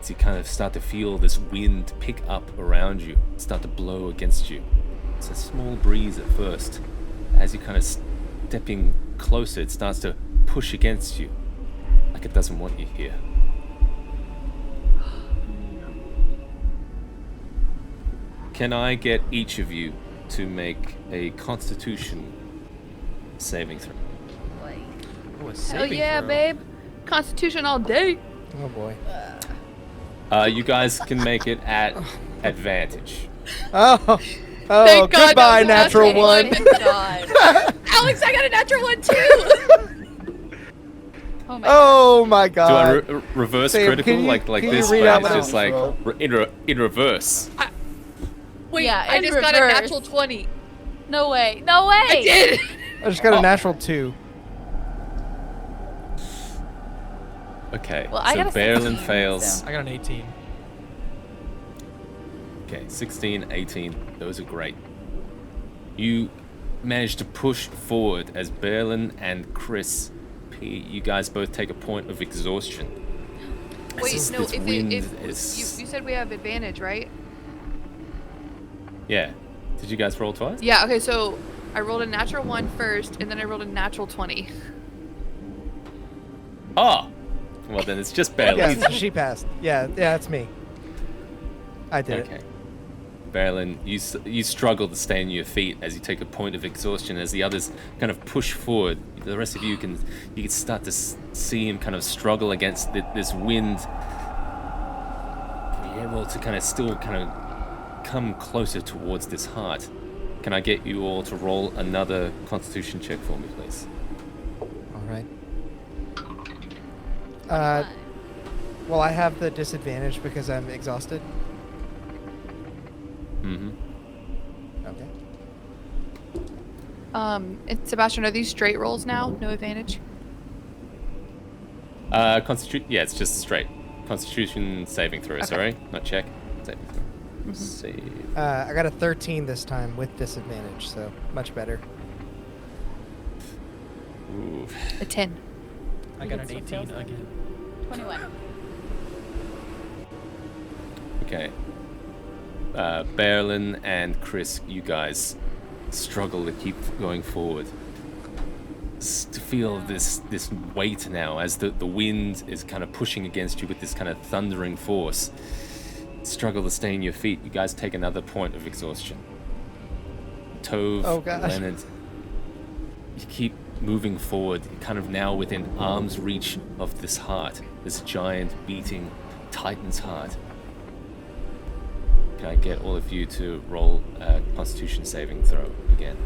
As you kind of start to feel this wind pick up around you, start to blow against you. It's a small breeze at first. As you kind of stepping closer, it starts to push against you, like it doesn't want you here. Can I get each of you to make a Constitution saving throw? Oh, a Hell saving yeah, throw. babe! Constitution all day. Oh boy. You guys can make it at advantage. Oh. Oh, Thank God, goodbye, that was the natural one. Thank God. Alex, I got a natural one too. Oh my Oh my Do I god. reverse Sam, critical can you- like can you this, read but out it's my just like roll? in reverse? Wait, Yeah, I in just got a reverse. natural 20. No way. No way. I did. I just got a natural 2. Okay, Well, I so got a Berlin 16, fails. so- I got an 18. Okay, 16, 18, those are great. You managed to push forward as Berlin and Chris P, you guys both take a point of exhaustion. As Wait, this- no. this If wind you is- said we have advantage, right? Yeah. Did you guys roll twice? Yeah. Okay. So I rolled a natural 1 first, and then I rolled a natural 20. Oh! Well, then it's just Berlin. Yeah, so she passed. Yeah, it's me. I did Okay. it. Berlin, you struggle to stay on your feet as you take a point of exhaustion as the others kind of push forward. The rest of you can start to see him kind of struggle against this wind. You're able to kind of still kind of come closer towards this heart. Can I get you all to roll another Constitution check for me, please? All right. Well, I have the disadvantage because I'm exhausted. Mm-hmm. Okay. And Sebastian, are these straight rolls now? No advantage? Yeah, it's just straight. Constitution saving throw, Okay. sorry. Not check. Saving throw. Save. I got a 13 this time with disadvantage, so much better. Ooh. A 10. I got an 18 again. 21. Okay. Berlin and Chris, you guys struggle to keep going forward. To feel this weight now as the wind is kind of pushing against you with this kind of thundering force. Struggle to stay on your feet. You guys take another point of exhaustion. Tove, Oh, gosh. Leonard, you keep moving forward. You're kind of now within arm's reach of this heart, this giant beating Titan's heart. Can I get all of you to roll a Constitution saving throw again?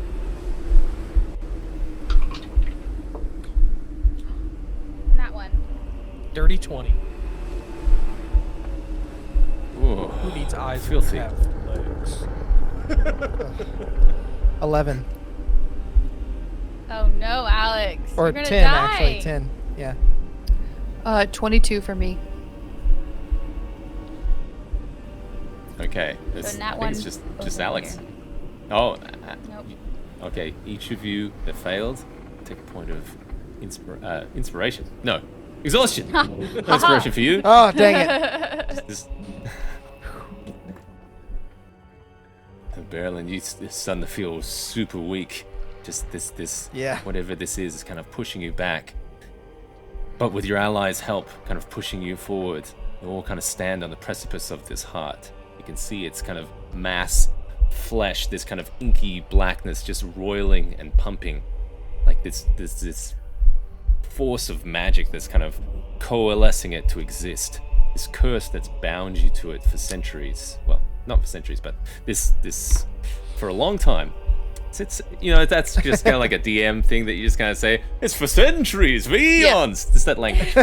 That one. Dirty 20. Ooh, Who needs eyes filthy. and have legs? 11 Oh no, Alex. or You're gonna 10 die. actually. 10. Yeah. 22 for me. Okay, So I nat think it's one just over Alex. here. Oh, Nope. okay. Each of you that failed, take a point of inspiration. No, exhaustion. No inspiration for you. Oh, dang it. This... Berlin, you starting to feel super weak. Just this, Yeah. whatever this is kind of pushing you back. But with your allies' help, kind of pushing you forward, you all kind of stand on the precipice of this heart. You can see its kind of mass flesh, this kind of inky blackness just roiling and pumping. Like this force of magic that's kind of coalescing it to exist. This curse that's bound you to it for centuries. Well, not for centuries, but this for a long time. It's that's just kind of like a DM thing that you just kind of say, it's for centuries, for eons. It's that language.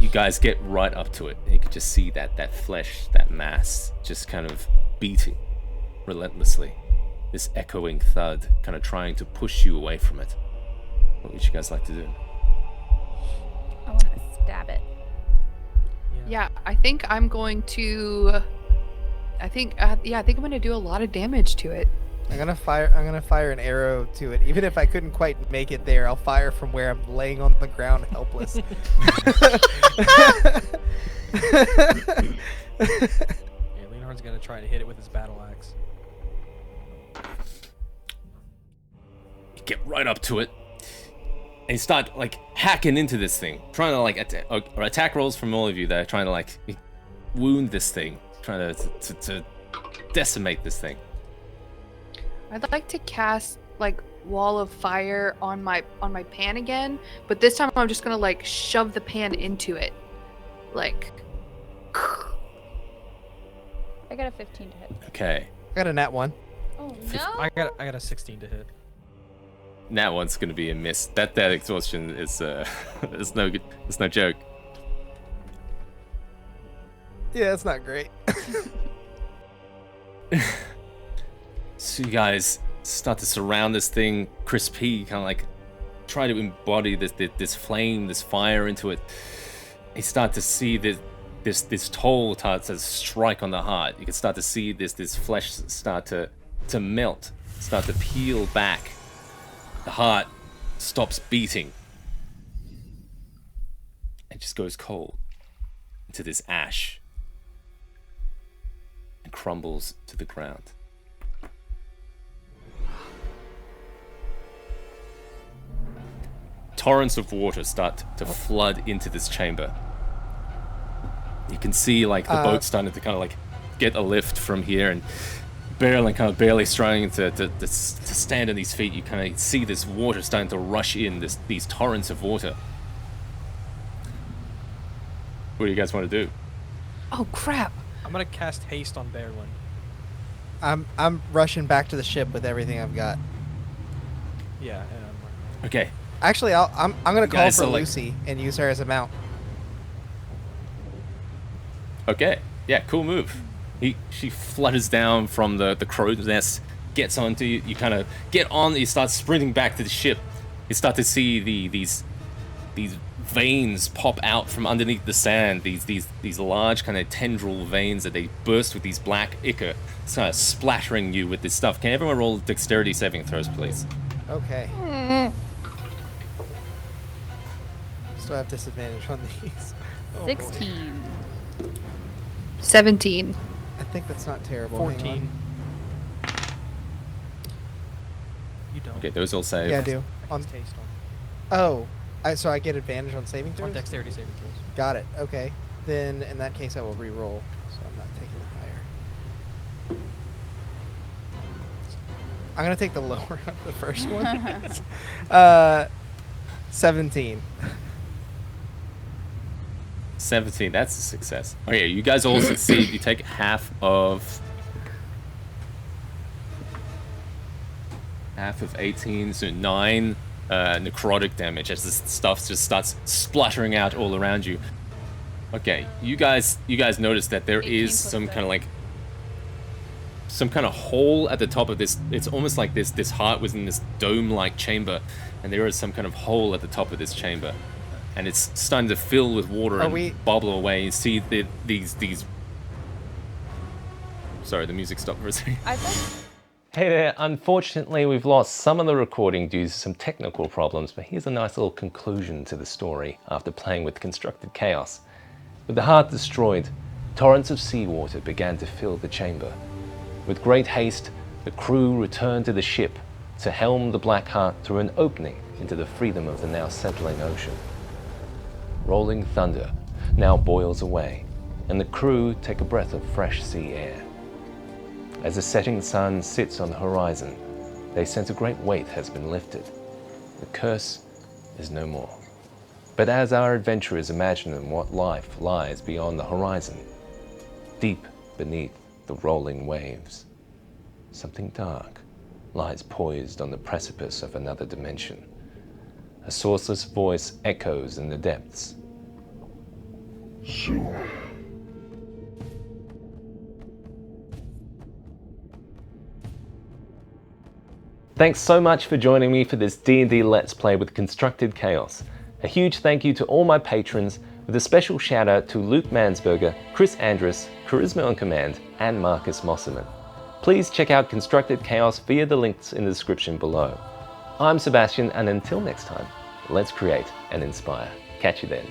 You guys get right up to it, and you can just see that flesh, that mass, just kind of beating relentlessly. This echoing thud, kind of trying to push you away from it. What would you guys like to do? I want to stab it. Yeah, I think I'm going to. I think I'm gonna do a lot of damage to it. I'm gonna fire an arrow to it. Even if I couldn't quite make it there, I'll fire from where I'm laying on the ground helpless. Yeah, Leonhard's gonna try to hit it with his battle axe. You get right up to it, and you start like hacking into this thing, trying to like attack rolls from all of you that are trying to like wound this thing, trying to decimate this thing. I'd like to cast like wall of fire on my pan again, but this time I'm just gonna like shove the pan into it, like. I got a 15 to hit. Okay, I got a nat 1. Oh no. I got a 16 to hit. that one's gonna be a miss. That exhaustion is it's no good. It's no joke. Yeah, it's not great. So you guys start to surround this thing. Chris P kind of like try to embody this flame, this fire into it. You start to see this toll start to strike on the heart. You can start to see this flesh start to melt, start to peel back. The heart stops beating. It just goes cold into this ash and crumbles to the ground. Torrents of water start to flood into this chamber. You can see like the boat starting to kind of like get a lift from here, and barely barely struggling to stand on these feet. You kind of see this water starting to rush in, these torrents of water. What do you guys want to do? Oh crap! I'm gonna cast haste on Berlin. I'm rushing back to the ship with everything I've got. Yeah. Okay, Actually, I'm gonna call guys for are like- Lucy and use her as a mount. okay, yeah, cool move. She flutters down from the crow's nest, gets onto you. You kind of get on. You start sprinting back to the ship. You start to see these veins pop out from underneath the sand. These large kind of tendril veins that they burst with these black ichor, kind of splattering you with this stuff. Can everyone roll dexterity saving throws, please? Okay. Still have disadvantage on these. Oh, boy. 16. 17. I think that's not terrible. Hang 14. on. You don't. Okay, those all save. Yeah, I do. On, Taste on. oh, so I get advantage on saving On throws? dexterity saving throws. Got it. Okay. Then in that case, I will re-roll, so I'm not taking the higher. I'm gonna take the lower of the first one. 17. 17, that's a success. Okay, you guys all succeed. You take half of 18, so 9 necrotic damage as this stuff just starts splattering out all around you. Okay, you guys notice that there 18 is plus some kind of 7. some kind of hole at the top of this. It's almost like this heart was in this dome-like chamber, and there is some kind of hole at the top of this chamber, and it's starting to fill with water and bubble away. You see these. Sorry, the music stopped for a second. I thought Hey there, unfortunately we've lost some of the recording due to some technical problems, but here's a nice little conclusion to the story after playing with constructed chaos. With the heart destroyed, torrents of seawater began to fill the chamber. With great haste, the crew returned to the ship to helm the Black Heart through an opening into the freedom of the now settling ocean. Rolling thunder now boils away, and the crew take a breath of fresh sea air. As the setting sun sits on the horizon, they sense a great weight has been lifted. The curse is no more. But as our adventurers imagine what life lies beyond the horizon, deep beneath the rolling waves, something dark lies poised on the precipice of another dimension. A sourceless voice echoes in the depths. Soon. Thanks so much for joining me for this D&D Let's Play with Constructed Chaos. A huge thank you to all my patrons, with a special shout out to Luke Mansberger, Chris Andrus, Charisma on Command, and Marcus Mosserman. Please check out Constructed Chaos via the links in the description below. I'm Sebastian, and until next time, let's create and inspire. Catch you then.